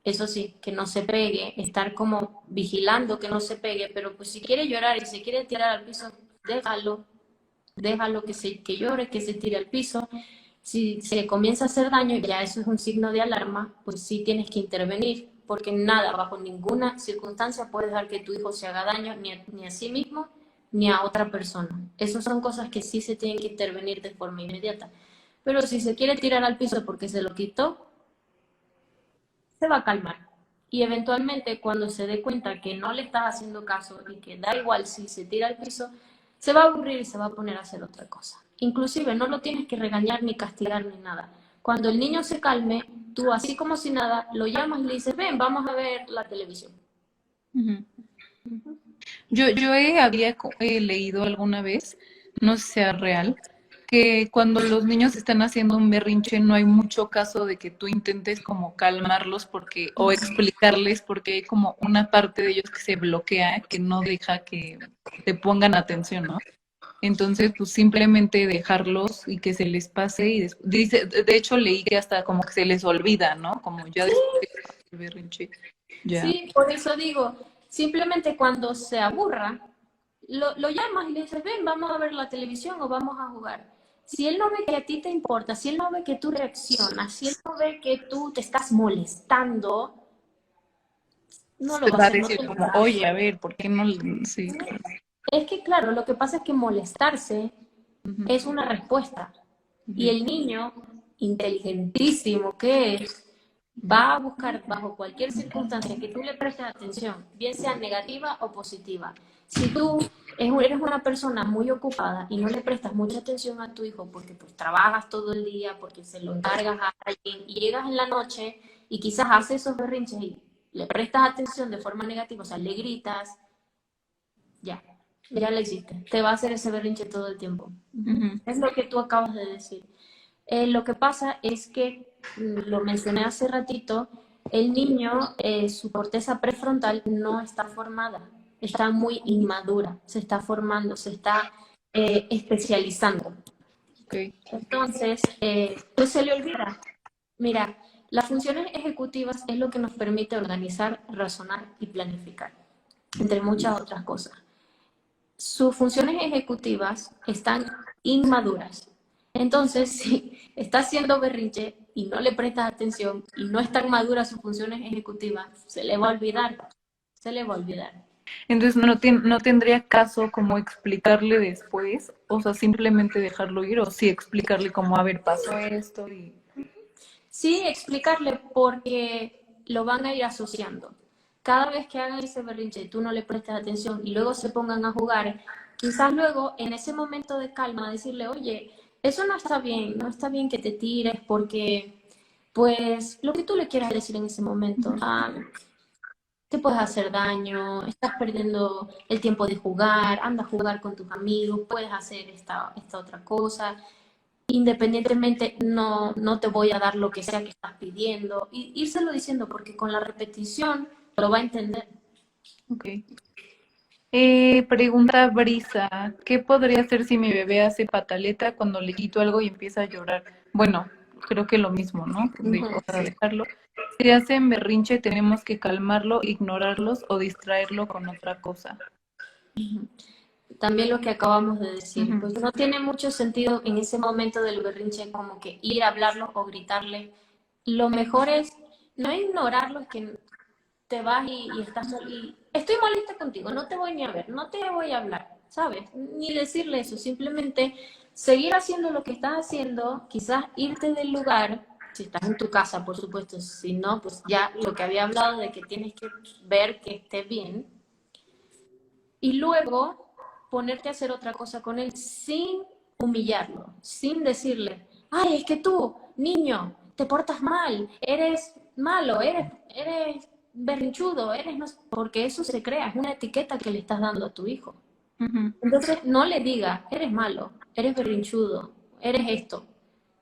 Eso sí, que no se pegue, estar como vigilando que no se pegue, pero pues si quiere llorar y se quiere tirar al piso, déjalo, déjalo que llore, que se tire al piso. Si se comienza a hacer daño, ya eso es un signo de alarma, pues sí tienes que intervenir, porque nada, bajo ninguna circunstancia puedes dejar que tu hijo se haga daño ni a sí mismo ni a otra persona. Esas son cosas que sí se tienen que intervenir de forma inmediata. Pero si se quiere tirar al piso porque se lo quitó, se va a calmar. Y eventualmente cuando se dé cuenta que no le estás haciendo caso y que da igual si se tira al piso, se va a aburrir y se va a poner a hacer otra cosa. Inclusive no lo tienes que regañar ni castigar ni nada. Cuando el niño se calme, tú así como si nada, lo llamas y le dices, ven, vamos a ver la televisión. Ujú. Yo había leído alguna vez, no sé si sea real, que cuando los niños están haciendo un berrinche no hay mucho caso de que tú intentes como calmarlos porque o explicarles porque hay como una parte de ellos que se bloquea, que no deja que te pongan atención, ¿no? Entonces, pues simplemente dejarlos y que se les pase y dice, de hecho leí que hasta como que se les olvida, ¿no? Como ya Sí, después del berrinche, ya. sí, por eso digo, simplemente cuando se aburra, lo llamas y le dices, ven, vamos a ver la televisión o vamos a jugar. Si él no ve que a ti te importa, si él no ve que tú reaccionas, si él no ve que tú te estás molestando, no lo Se va a va a hacer, no decir te lo como, hará. oye, a ver, ¿por qué no? Sí, claro. Es que claro, lo que pasa es que molestarse Ujú, es una respuesta. Y ujú. el niño, inteligentísimo que es, va a buscar bajo cualquier circunstancia que tú le prestes atención, bien sea negativa o positiva. Si tú eres una persona muy ocupada y no le prestas mucha atención a tu hijo porque pues trabajas todo el día, porque se lo encargas a alguien y llegas en la noche y quizás haces esos berrinches y le prestas atención de forma negativa, o sea, le gritas, ya, ya lo hiciste. Te va a hacer ese berrinche todo el tiempo. Ujú. Es lo que tú acabas de decir. Lo que pasa es que, lo mencioné hace ratito, el niño, su corteza prefrontal no está formada, está muy inmadura, se está formando, se está especializando. Ok. Entonces, pues se le olvida. Mira, las funciones ejecutivas es lo que nos permite organizar, razonar y planificar, entre muchas otras cosas. Sus funciones ejecutivas están inmaduras. Entonces, si está haciendo berrinche y no le prestas atención y no están maduras sus funciones ejecutivas, se le va a olvidar, se le va a olvidar. Entonces no tendría caso como explicarle después, o sea, simplemente dejarlo ir, o sí explicarle como, a ver, pasó esto y... Sí, explicarle porque lo van a ir asociando. Cada vez que hagan ese berrinche y tú no le prestes atención y luego se pongan a jugar, quizás luego en ese momento de calma decirle, oye, eso no está bien, no está bien que te tires porque, pues, lo que tú le quieras decir en ese momento, te puedes hacer daño, estás perdiendo el tiempo de jugar, anda a jugar con tus amigos, puedes hacer esta otra cosa. Independientemente, no te voy a dar lo que sea que estás pidiendo. Y írselo diciendo, porque con la repetición lo va a entender. Ok. Pregunta Brisa, ¿qué podría hacer si mi bebé hace pataleta cuando le quito algo y empieza a llorar? Bueno, creo que lo mismo, ¿no? O sea, Sí. dejarlo. Si hacen berrinche, tenemos que calmarlo, ignorarlos o distraerlo con otra cosa. También lo que acabamos de decir, Ujú. pues no tiene mucho sentido en ese momento del berrinche como que ir a hablarlo o gritarle. Lo mejor es no ignorarlo, que te vas y estás y estoy molesta contigo, no te voy ni a ver, no te voy a hablar, ¿sabes? Ni decirle eso, simplemente seguir haciendo lo que estás haciendo, quizás irte del lugar, si estás en tu casa, por supuesto, si no, pues ya lo que había hablado de que tienes que ver que esté bien y luego ponerte a hacer otra cosa con él sin humillarlo, sin decirle, ay, es que tú, niño, te portas mal, eres malo, eres berrinchudo, eres no... porque eso se crea, es una etiqueta que le estás dando a tu hijo. Ujú. Entonces no le digas, eres malo, eres berrinchudo, eres esto.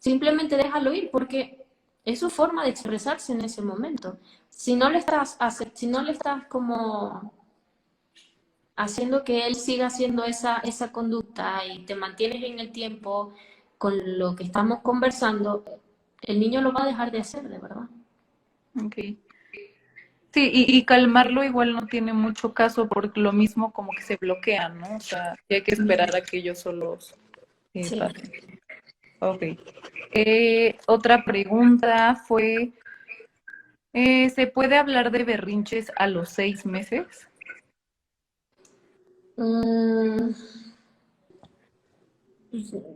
Simplemente déjalo ir porque es su forma de expresarse en ese momento. Si no le estás como haciendo que él siga haciendo esa conducta y te mantienes en el tiempo con lo que estamos conversando, el niño lo va a dejar de hacer, de verdad. Ok. Sí, y calmarlo igual no tiene mucho caso porque lo mismo como que se bloquean, ¿no? O sea, y hay que esperar a que ellos solos Sí. pasen. Ok. Otra pregunta fue, ¿se puede hablar de berrinches a los 6 meses? Mm,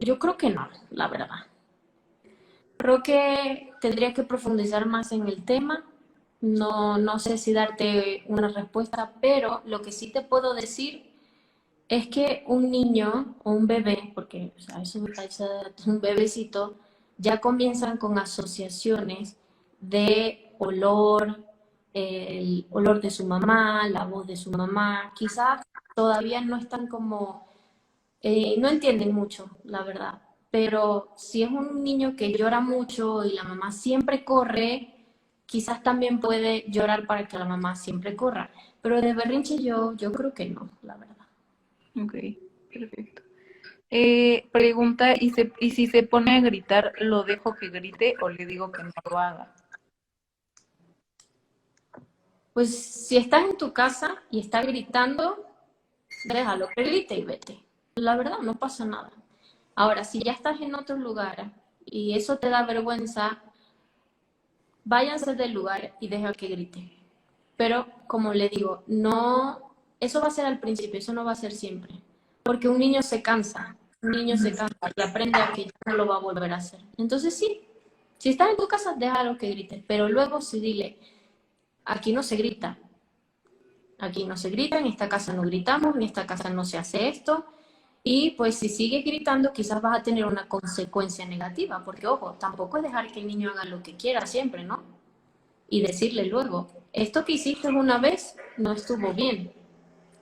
yo creo que no, la verdad. Creo que tendría que profundizar más en el tema. No sé si darte una respuesta, pero lo que sí te puedo decir es que un niño o un bebé, porque o sea, un bebecito, ya comienzan con asociaciones de olor, el olor de su mamá, la voz de su mamá. Quizás todavía no están como no entienden mucho, la verdad. Pero si es un niño que llora mucho y la mamá siempre corre, quizás también puede llorar para que la mamá siempre corra. Pero de berrinche yo creo que no, la verdad. Ok, perfecto. Pregunta, ¿y si se pone a gritar, lo dejo que grite o le digo que no lo haga? Pues si estás en tu casa y está gritando, déjalo que grite y vete. La verdad, no pasa nada. Ahora, si ya estás en otro lugar y eso te da vergüenza, váyanse del lugar y deja que grite. Pero como le digo, no, eso va a ser al principio, eso no va a ser siempre. Porque un niño se cansa y aprende a que ya no lo va a volver a hacer. Entonces sí, si estás en tu casa, déjalo que grite, pero luego sí dile, aquí no se grita, aquí no se grita, en esta casa no gritamos, en esta casa no se hace esto. Y pues si sigues gritando, quizás vas a tener una consecuencia negativa, porque ojo, tampoco es dejar que el niño haga lo que quiera siempre, ¿no? Y decirle luego, esto que hiciste una vez no estuvo bien,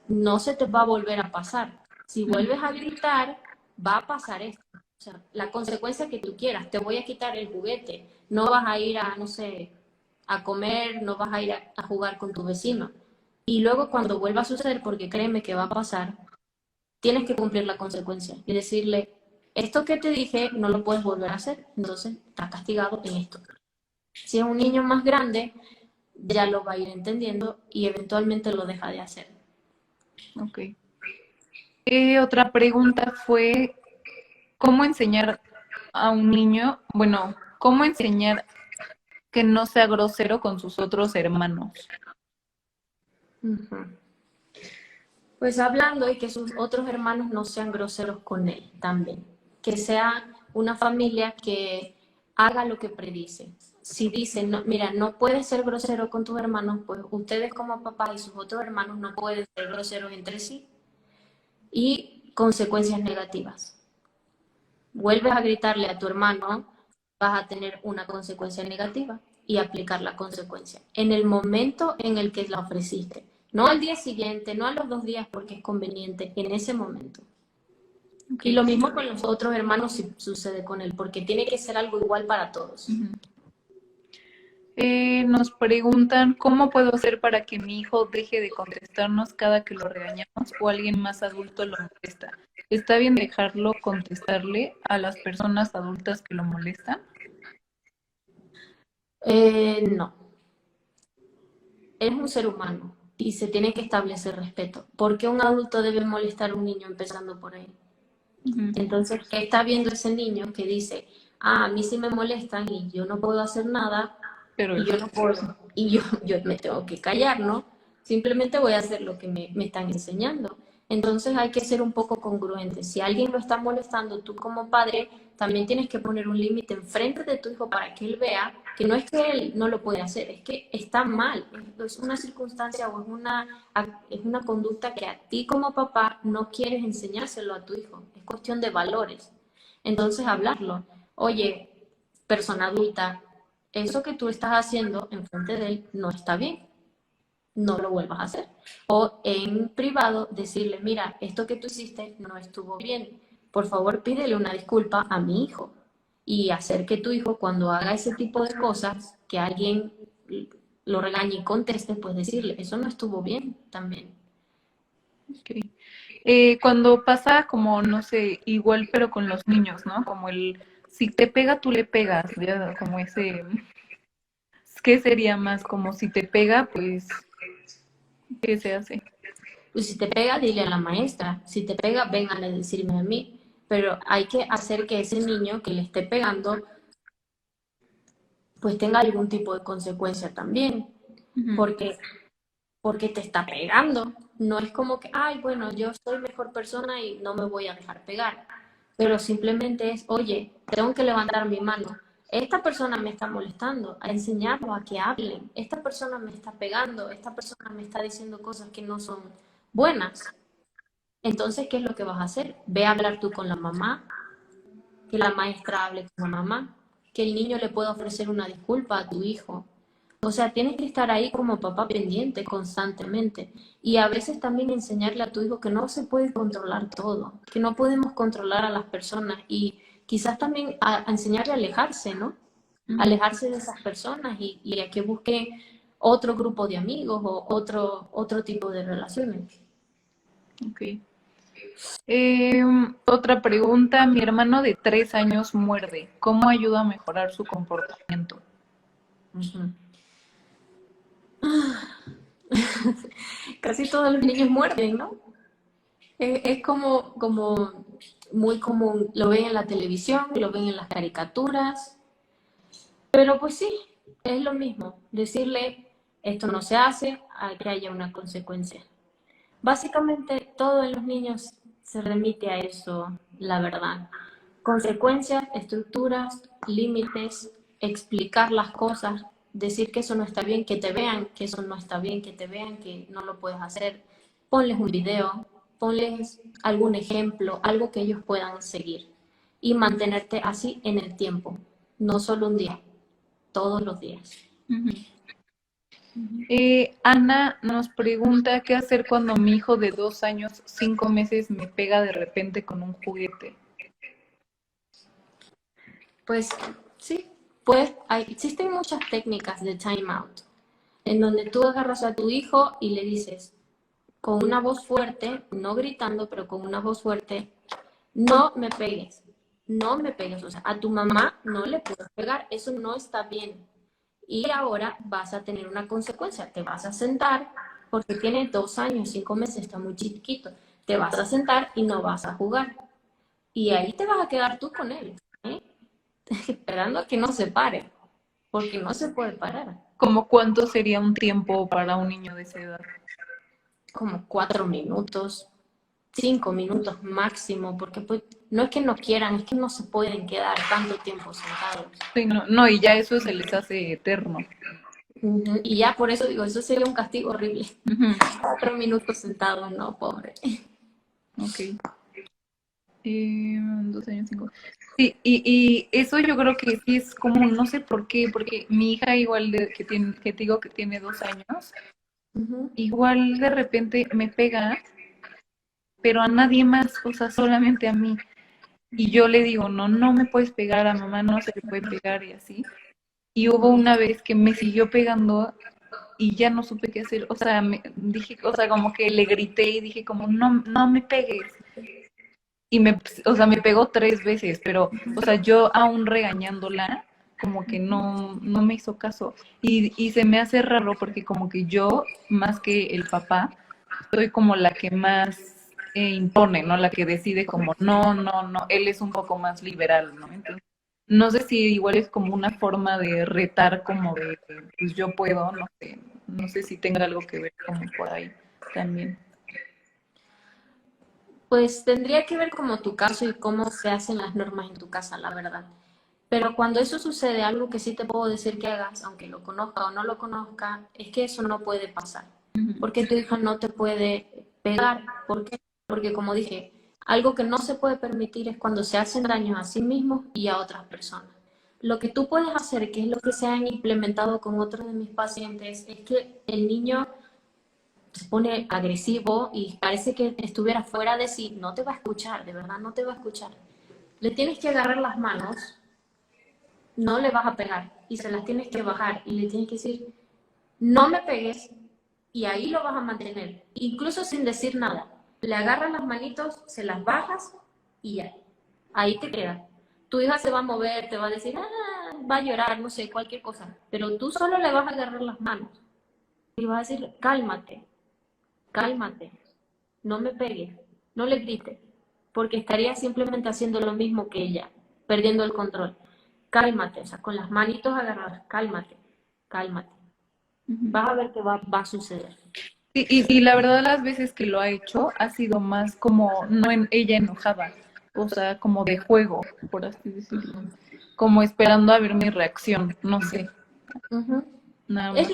no se te va a volver a pasar. Si vuelves a gritar, va a pasar esto. O sea, la consecuencia que tú quieras, te voy a quitar el juguete, no vas a ir a, no sé, a comer, no vas a ir a jugar con tu vecino. Y luego cuando vuelva a suceder, porque créeme que va a pasar, tienes que cumplir la consecuencia y decirle, esto que te dije no lo puedes volver a hacer, entonces estás castigado en esto. Si es un niño más grande, ya lo va a ir entendiendo y eventualmente lo deja de hacer. Ok. Otra pregunta fue, ¿cómo enseñar a un niño, bueno, cómo enseñar que no sea grosero con sus otros hermanos? Ujú. Pues hablando y que sus otros hermanos no sean groseros con él también. Que sea una familia que haga lo que predice. Si dicen, no, mira, no puedes ser grosero con tus hermanos, pues ustedes como papás y sus otros hermanos no pueden ser groseros entre sí. Y consecuencias negativas. Vuelves a gritarle a tu hermano, vas a tener una consecuencia negativa y aplicar la consecuencia en el momento en el que la ofreciste. No al día siguiente, no a los 2 días porque es conveniente, en ese momento. Y Okay. lo mismo con los otros hermanos si sucede con él, porque tiene que ser algo igual para todos. Uh-huh. Nos preguntan, ¿cómo puedo hacer para que mi hijo deje de contestarnos cada que lo regañamos o alguien más adulto lo molesta? ¿Está bien dejarlo contestarle a las personas adultas que lo molestan? No, es un ser humano y se tiene que establecer respeto. ¿Por qué un adulto debe molestar a un niño empezando por ahí? Uh-huh. Entonces, ¿qué está viendo ese niño que dice, ah, a mí sí me molestan y yo no puedo hacer nada Pero y yo no puedo, y yo me tengo que callar, ¿no? Simplemente voy a hacer lo que me están enseñando. Entonces hay que ser un poco congruente. Si alguien lo está molestando, tú como padre también tienes que poner un límite enfrente de tu hijo para que él vea que no es que él no lo puede hacer, es que está mal, es una circunstancia o es una conducta que a ti como papá no quieres enseñárselo a tu hijo, es cuestión de valores. Entonces hablarlo, oye, persona adulta, eso que tú estás haciendo enfrente de él no está bien, no lo vuelvas a hacer. O en privado decirle, mira, esto que tú hiciste no estuvo bien, por favor pídele una disculpa a mi hijo y hacer que tu hijo cuando haga ese tipo de cosas, que alguien lo regañe y conteste, pues decirle, eso no estuvo bien también. okay. Cuando pasa como, no sé, igual pero con los niños, ¿no? Como el, si te pega, tú le pegas, ¿ya? Como ese, ¿qué sería más? Como si te pega, pues, ¿qué se hace? Pues si te pega, dile a la maestra. Si te pega, vengan a decirme a mí. Pero hay que hacer que ese niño que le esté pegando pues tenga algún tipo de consecuencia también, Ujú. porque, porque te está pegando. No es como que, ay, bueno, yo soy mejor persona y no me voy a dejar pegar, pero simplemente es, oye, tengo que levantar mi mano. Esta persona me está molestando, a enseñarlo a que hablen. Esta persona me está pegando, esta persona me está diciendo cosas que no son buenas. Entonces, ¿qué es lo que vas a hacer? Ve a hablar tú con la mamá, que la maestra hable con la mamá, que el niño le pueda ofrecer una disculpa a tu hijo. O sea, tienes que estar ahí como papá pendiente constantemente. Y a veces también enseñarle a tu hijo que no se puede controlar todo, que no podemos controlar a las personas y quizás también a enseñarle a alejarse, ¿no? Ujú. Alejarse de esas personas y a que busque otro grupo de amigos o otro tipo de relaciones. Ok. Otra pregunta. Mi hermano de 3 años muerde. ¿Cómo ayuda a mejorar su comportamiento? Ujú. Casi todos los niños muerden, ¿no? Es como muy común, lo ven en la televisión, lo ven en las caricaturas, pero pues sí, es lo mismo, decirle esto no se hace, a que haya una consecuencia. Básicamente todo en los niños se remite a eso, la verdad. Consecuencias, estructuras, límites, explicar las cosas, decir que eso no está bien, que te vean que eso no está bien, que te vean que no lo puedes hacer. Ponles un video, ponles algún ejemplo, algo que ellos puedan seguir y mantenerte así en el tiempo, no solo un día, todos los días. Ujú. Ana nos pregunta qué hacer cuando mi hijo de 2 años, 5 meses me pega de repente con un juguete. Pues sí, pues existen muchas técnicas de time out, en donde tú agarras a tu hijo y le dices con una voz fuerte, no gritando, pero con una voz fuerte, no me pegues, no me pegues, o sea, a tu mamá no le puedes pegar, eso no está bien. Y ahora vas a tener una consecuencia, te vas a sentar, porque tiene 2 años, 5 meses, está muy chiquito, te vas a sentar y no vas a jugar. Y ahí te vas a quedar tú con él, ¿eh? Esperando a que no se pare, porque no se puede parar. ¿Cómo cuánto sería un tiempo para un niño de esa edad? Como 4 minutos, 5 minutos máximo, porque pues no es que no quieran, es que no se pueden quedar tanto tiempo sentados. Sí, no, no, y ya eso se les hace eterno. Ujú. Y ya por eso digo, eso sería un castigo horrible. Ujú. 4 minutos sentados, no, pobre. Ok. 2 años, 5. Sí, y eso yo creo que sí es común, no sé por qué, porque mi hija igual que te digo que tiene 2 años, Ujú. igual de repente me pega, pero a nadie más, o sea, solamente a mí. Y yo le digo, no, no me puedes pegar, a mamá no se le puede pegar y así. Y hubo Ujú. una vez que me siguió pegando y ya no supe qué hacer, o sea, dije, o sea, como que le grité y dije como, no, no me pegues. Y o sea, me pegó 3 veces, pero, o sea, yo aún regañándola, como que no, no me hizo caso. Y se me hace raro porque como que yo, más que el papá, soy como la que más impone, ¿no? La que decide como, no, no, no, él es un poco más liberal, ¿no? Entonces, no sé si igual es como una forma de retar, como de, pues yo puedo, no sé, no sé si tenga algo que ver como por ahí también. Pues tendría que ver como tu caso y cómo se hacen las normas en tu casa, la verdad. Pero cuando eso sucede, algo que sí te puedo decir que hagas, aunque lo conozca o no lo conozca, es que eso no puede pasar. Ujú. Porque tu hijo no te puede pegar. ¿Por qué? Porque como dije, algo que no se puede permitir es cuando se hacen daños a sí mismos y a otras personas. Lo que tú puedes hacer, que es lo que se han implementado con otros de mis pacientes, es que el niño se pone agresivo y parece que estuviera fuera de sí, no te va a escuchar, de verdad no te va a escuchar. Le tienes que agarrar las manos, no le vas a pegar y se las tienes que bajar y le tienes que decir, no me pegues y ahí lo vas a mantener, incluso sin decir nada. Le agarras las manitos, se las bajas y ya, ahí te queda. Tu hija se va a mover, te va a decir, va a llorar, no sé, cualquier cosa, pero tú solo le vas a agarrar las manos y vas a decir, cálmate, cálmate, no me pegues, no le grites, porque estaría simplemente haciendo lo mismo que ella, perdiendo el control. cálmate, o sea, con las manitos agarradas, cálmate, cálmate. Ujú. Vas a ver que va a suceder. Y la verdad las veces que lo ha hecho ha sido más como, no en ella enojada, o sea, como de juego, por así decirlo, Ujú, como esperando a ver mi reacción, no sé, ujú. nada más.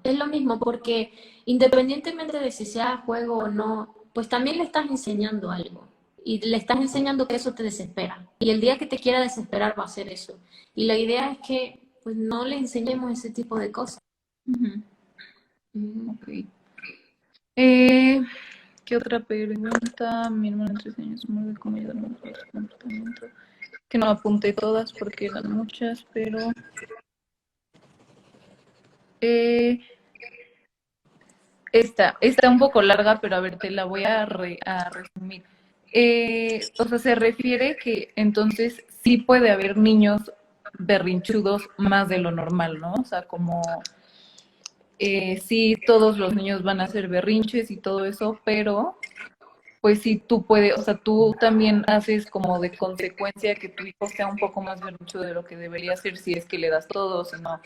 Es lo mismo porque independientemente de si sea juego o no, pues también le estás enseñando algo y le estás enseñando que eso te desespera. Y el día que te quiera desesperar va a ser eso. Y la idea es que pues no le enseñemos ese tipo de cosas. Ujú, Ujú. ok. Eh, ¿Qué otra pregunta? Mi hermano de 13 años mueve cómo ayudar a mejorar su comportamiento. Que no apunté todas porque eran muchas, pero eh, está un poco larga, pero a ver, te la voy a resumir. O sea, se refiere que entonces sí puede haber niños berrinchudos más de lo normal, ¿no? O sea, como sí, todos los niños van a hacer berrinches y todo eso, pero pues sí, tú puedes, o sea, tú también haces como de consecuencia que tu hijo sea un poco más berrinchudo de lo que debería ser si es que le das todo, si no,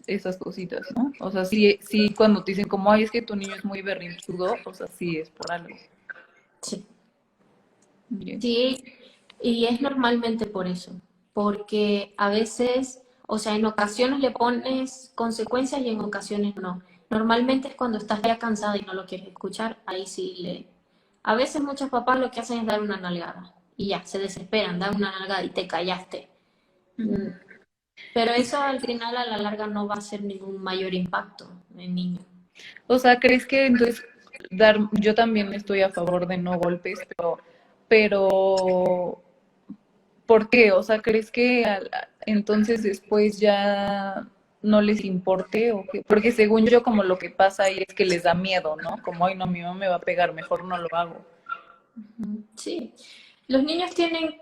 esas cositas, ¿no? O sea, sí, sí, cuando te dicen como, ay, es que tu niño es muy berrinchudo, o sea, sí es por algo. Sí. Bien. Sí, y es normalmente por eso, porque a veces, o sea, en ocasiones le pones consecuencias y en ocasiones no. Normalmente es cuando estás ya cansada y no lo quieres escuchar, ahí sí le... A veces muchos papás lo que hacen es dar una nalgada y ya, se desesperan, dan una nalgada y te callaste. Mm, Ujú. Pero eso al final a la larga no va a hacer ningún mayor impacto en el niño. O sea, ¿crees que entonces yo también estoy a favor de no golpes, pero ¿por qué? O sea, ¿crees que entonces después ya no les importe o qué? Porque según yo como lo que pasa ahí es que les da miedo, ¿no? Como, ay, no, mi mamá me va a pegar, mejor no lo hago. Sí, los niños tienen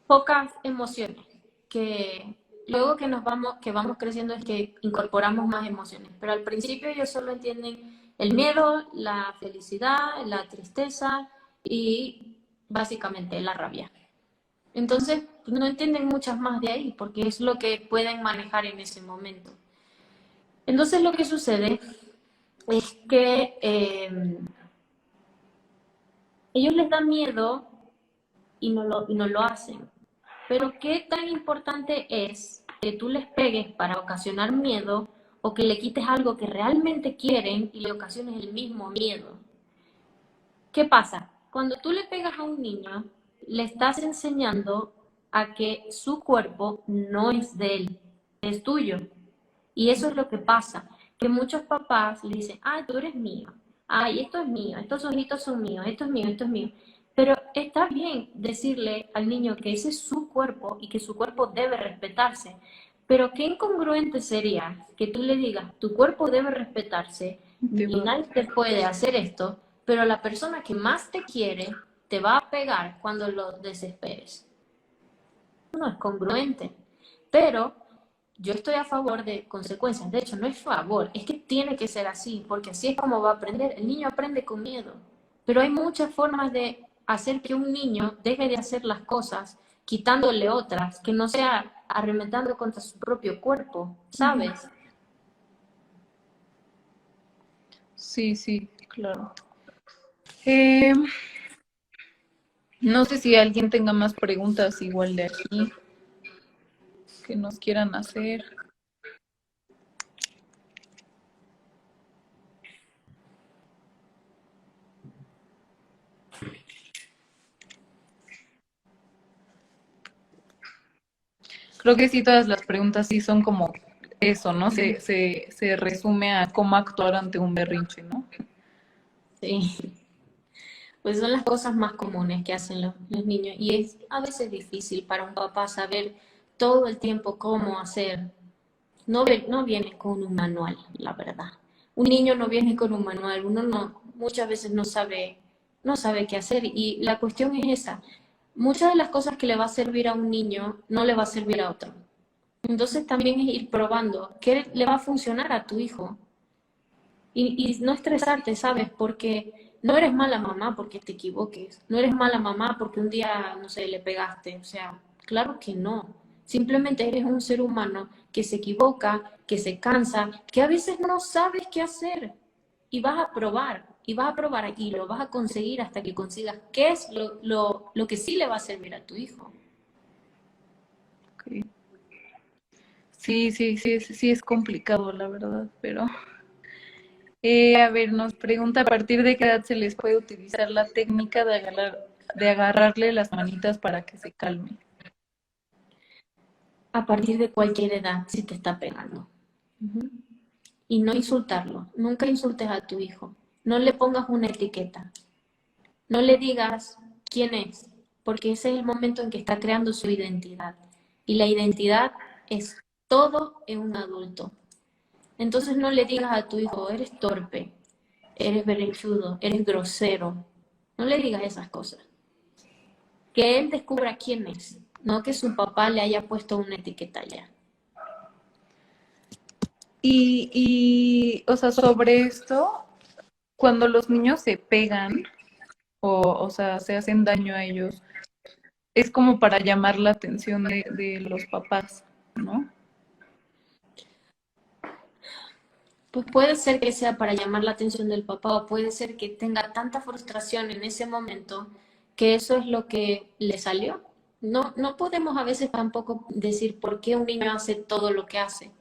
pocas emociones, que luego que vamos creciendo es que incorporamos más emociones, pero al principio ellos solo entienden el miedo, la felicidad, la tristeza y básicamente la rabia. Entonces, no entienden muchas más de ahí, porque es lo que pueden manejar en ese momento. Entonces, lo que sucede es que ellos les da miedo y no lo hacen. Pero ¿qué tan importante es que tú les pegues para ocasionar miedo o que le quites algo que realmente quieren y le ocasiones el mismo miedo? ¿Qué pasa? Cuando tú le pegas a un niño, le estás enseñando a que su cuerpo no es de él, es tuyo. Y eso es lo que pasa, que muchos papás le dicen, ay, tú eres mío, ay, esto es mío, estos ojitos son míos, esto es mío, esto es mío. Pero está bien decirle al niño que ese es su cuerpo y que su cuerpo debe respetarse. Pero qué incongruente sería que tú le digas, tu cuerpo debe respetarse Te y va- nadie te puede hacer esto, pero la persona que más te quiere te va a pegar cuando lo desesperes. No es congruente. Pero yo estoy a favor de consecuencias. De hecho, no es favor, es que tiene que ser así, porque así es como va a aprender. El niño aprende con miedo. Pero hay muchas formas de hacer que un niño deje de hacer las cosas quitándole otras, que no sea arremetando contra su propio cuerpo, Ujú. ¿sabes? Sí, sí, claro. Eh, no sé si alguien tenga más preguntas igual de aquí que nos quieran hacer. Creo que sí, todas las preguntas sí son como eso, ¿no? Se resume a cómo actuar ante un berrinche, ¿no? Sí. Pues son las cosas más comunes que hacen los niños y es a veces difícil para un papá saber todo el tiempo cómo hacer. No, no viene con un manual, la verdad. Un niño no viene con un manual, uno no, muchas veces no sabe qué hacer y la cuestión es esa. Muchas de las cosas que le va a servir a un niño no le va a servir a otro. Entonces también es ir probando qué le va a funcionar a tu hijo y no estresarte, ¿sabes? Porque no eres mala mamá porque te equivoques, no eres mala mamá porque un día, no sé, le pegaste, o sea, claro que no. Simplemente eres un ser humano que se equivoca, que se cansa, que a veces no sabes qué hacer. Y vas a probar, y vas a probar aquí, lo vas a conseguir hasta que consigas qué es lo que sí le va a servir a tu hijo. Ok. Sí, sí, sí, sí es complicado, la verdad, pero a ver, nos pregunta a partir de qué edad se les puede utilizar la técnica de agarrarle las manitas para que se calme. A partir de cualquier edad, si te está pegando. Y no insultarlo. Nunca insultes a tu hijo. No le pongas una etiqueta. No le digas quién es, porque ese es el momento en que está creando su identidad. Y la identidad es todo en un adulto. Entonces no le digas a tu hijo, eres torpe, eres berrinchudo, eres grosero. No le digas esas cosas. Que él descubra quién es, no que su papá le haya puesto una etiqueta ya. O sea, sobre esto, cuando los niños se pegan o sea, se hacen daño a ellos, es como para llamar la atención de los papás, ¿no? Pues puede ser que sea para llamar la atención del papá o puede ser que tenga tanta frustración en ese momento que eso es lo que le salió. No, no podemos a veces tampoco decir por qué un niño hace todo lo que hace.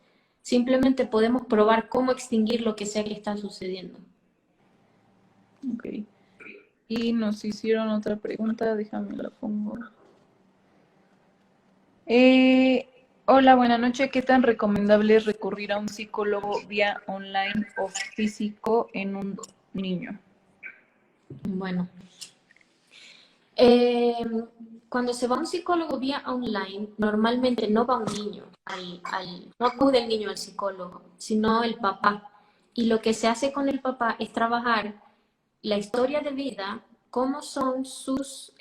Simplemente podemos probar cómo extinguir lo que sea que está sucediendo. Ok. Y nos hicieron otra pregunta, déjame la pongo. Hola, buenas noches. ¿Qué tan recomendable es recurrir a un psicólogo vía online o físico en un niño? Bueno, eh, cuando se va a un psicólogo vía online, normalmente no va un niño, no acude el niño al psicólogo, sino el papá. Y lo que se hace con el papá es trabajar la historia de vida, cómo son sus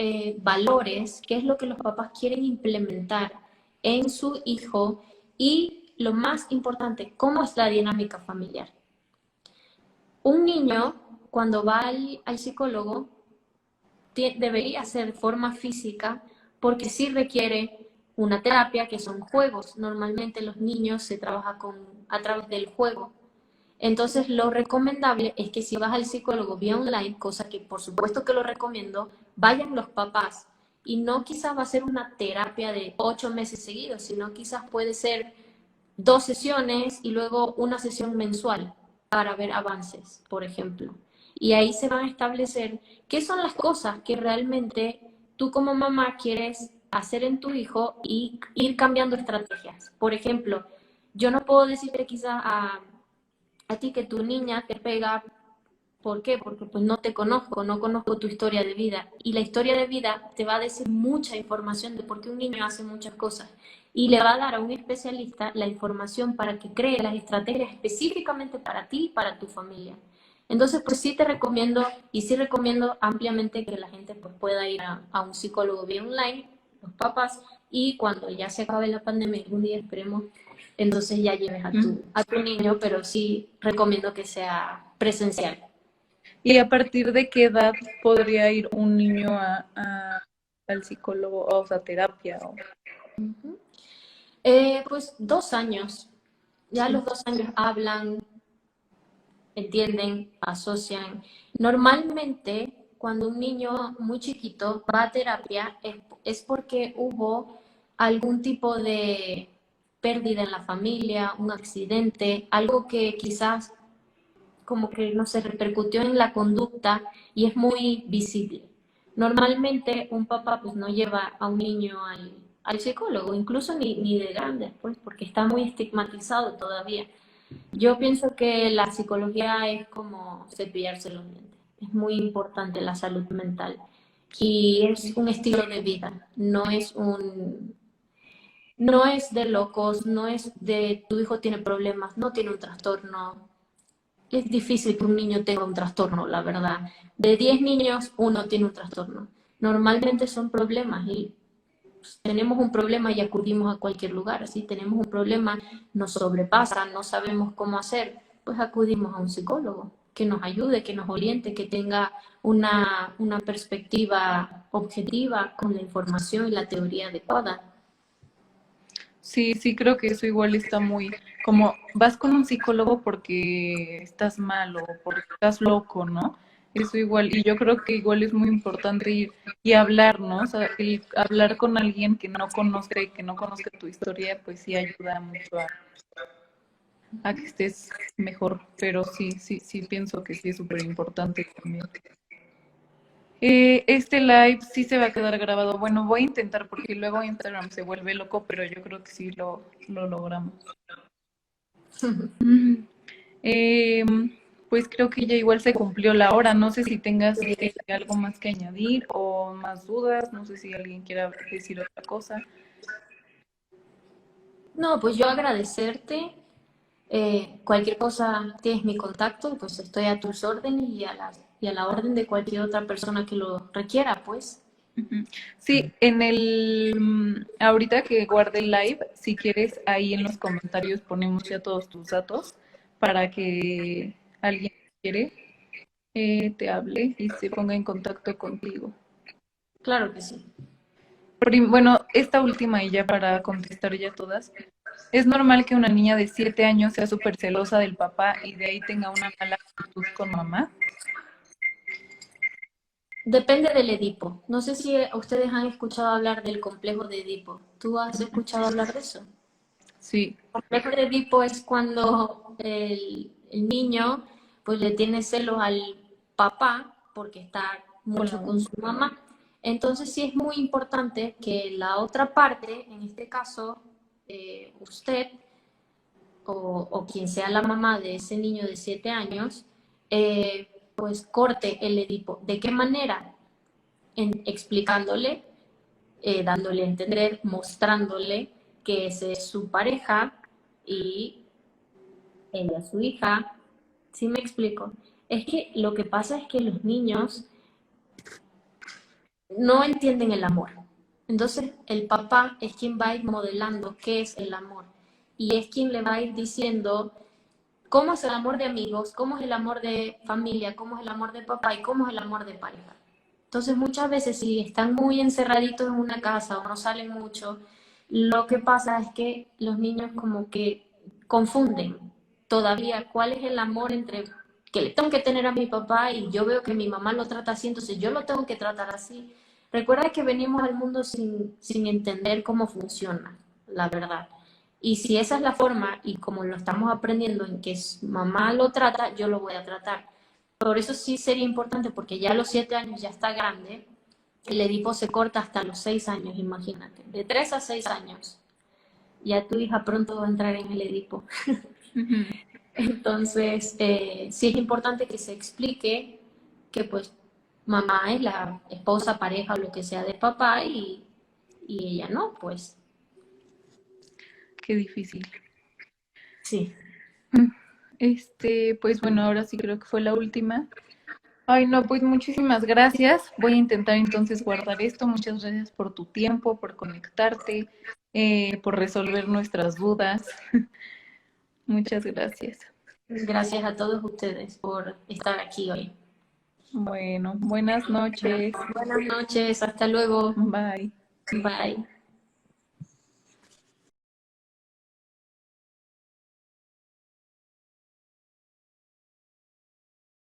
valores, qué es lo que los papás quieren implementar en su hijo y lo más importante, cómo es la dinámica familiar. Un niño, cuando va al psicólogo, debería ser de forma física porque sí requiere una terapia que son juegos. Normalmente los niños se trabaja a través del juego. Entonces, lo recomendable es que si vas al psicólogo vía online, cosa que por supuesto que lo recomiendo, vayan los papás. Y no quizás va a ser una terapia de 8 meses seguidos, sino quizás puede ser 2 sesiones y luego una sesión mensual para ver avances, por ejemplo. Y ahí se van a establecer qué son las cosas que realmente tú como mamá quieres hacer en tu hijo y ir cambiando estrategias. Por ejemplo, yo no puedo decirte quizás a ti que tu niña te pega. ¿Por qué? Porque pues no te conozco, no conozco tu historia de vida. Y la historia de vida te va a decir mucha información de por qué un niño hace muchas cosas. Y le va a dar a un especialista la información para que cree las estrategias específicamente para ti y para tu familia. Entonces, pues sí te recomiendo y sí recomiendo ampliamente que la gente pues, pueda ir a un psicólogo vía online, los papás, y cuando ya se acabe la pandemia, algún día esperemos, entonces ya lleves a tu niño, pero sí recomiendo que sea presencial. ¿Y a partir de qué edad podría ir un niño al psicólogo, o sea, terapia? Pues 2 años. Ya a Sí. los 2 años hablan, entienden, asocian. Normalmente, cuando un niño muy chiquito va a terapia, es porque hubo algún tipo de pérdida en la familia, un accidente, algo que quizás como que no se repercutió en la conducta y es muy visible. Normalmente un papá pues no lleva a un niño al psicólogo, incluso ni de grandes, pues, porque está muy estigmatizado todavía. Yo pienso que la psicología es como cepillarse los dientes. Es muy importante la salud mental y es un estilo de vida, no es de locos, no es de tu hijo tiene problemas, no tiene un trastorno. Es difícil que un niño tenga un trastorno, la verdad. De 10 niños, uno tiene un trastorno. Normalmente son problemas y pues, tenemos un problema y acudimos a cualquier lugar. Si tenemos un problema, nos sobrepasa, no sabemos cómo hacer, pues acudimos a un psicólogo que nos ayude, que nos oriente, que tenga una perspectiva objetiva con la información y la teoría adecuada. Sí, sí, creo que eso igual está muy, como vas con un psicólogo porque estás mal o porque estás loco, ¿no? Eso igual, y yo creo que igual es muy importante ir y hablar, ¿no? O sea, el hablar con alguien que no conozca y que no conozca tu historia, pues sí ayuda mucho a que estés mejor, pero sí, sí, sí pienso que sí es súper importante también. Este live sí se va a quedar grabado. Bueno, voy a intentar porque luego Instagram se vuelve loco, pero yo creo que sí lo logramos. Mm, eh, pues creo que ya igual se cumplió la hora. No sé si tengas algo más que añadir o más dudas. No sé si alguien quiera decir otra cosa. No, pues yo agradecerte. Cualquier cosa, tienes mi contacto, pues estoy a tus órdenes y a la orden de cualquier otra persona que lo requiera, pues. Ujú. Sí, ahorita que guarde el live, si quieres, ahí en los comentarios ponemos ya todos tus datos para que alguien que quiere te hable y se ponga en contacto contigo. Claro que sí. Bueno, esta última y ya para contestar ya todas. ¿Es normal que una niña de 7 años sea súper celosa del papá y de ahí tenga una mala actitud con mamá? Depende del Edipo. No sé si ustedes han escuchado hablar del complejo de Edipo. ¿Tú has escuchado hablar de eso? Sí, El complejo de Edipo es cuando el niño pues le tiene celos al papá porque está con la mucho con mamá. su mamá. Entonces sí es muy importante que la otra parte, en este caso usted o quien sea la mamá de ese niño de 7 años, pues corte el Edipo. ¿De qué manera? Explicándole, dándole a entender, mostrándole que esa es su pareja y ella es su hija. ¿Sí me explico? Es que lo que pasa es que los niños no entienden el amor. Entonces el papá es quien va a ir modelando qué es el amor y es quien le va a ir diciendo cómo es el amor de amigos, cómo es el amor de familia, cómo es el amor de papá y cómo es el amor de pareja. Entonces muchas veces si están muy encerraditos en una casa o no salen mucho, lo que pasa es que los niños como que confunden todavía cuál es el amor entre que le tengo que tener a mi papá y yo veo que mi mamá lo trata así, entonces yo lo tengo que tratar así. Recuerda que venimos al mundo sin entender cómo funciona, la verdad. Y si esa es la forma y como lo estamos aprendiendo en que mamá lo trata, yo lo voy a tratar. Por eso sí sería importante, porque ya a los 7 años ya está grande, el Edipo se corta hasta los 6 años, imagínate. De 3 a 6 años. Ya tu hija pronto va a entrar en el Edipo. Ujú. Entonces, sí es importante que se explique que pues mamá es la esposa, pareja o lo que sea de papá y ella no, pues Qué difícil. sí. Pues bueno, ahora sí creo que fue la última. Ay, no, pues muchísimas gracias. Voy a intentar entonces guardar esto. Muchas gracias por tu tiempo, por conectarte, por resolver nuestras dudas. Muchas gracias. Gracias a todos ustedes por estar aquí hoy. Bueno, buenas noches. Buenas noches, hasta luego. Bye. Bye.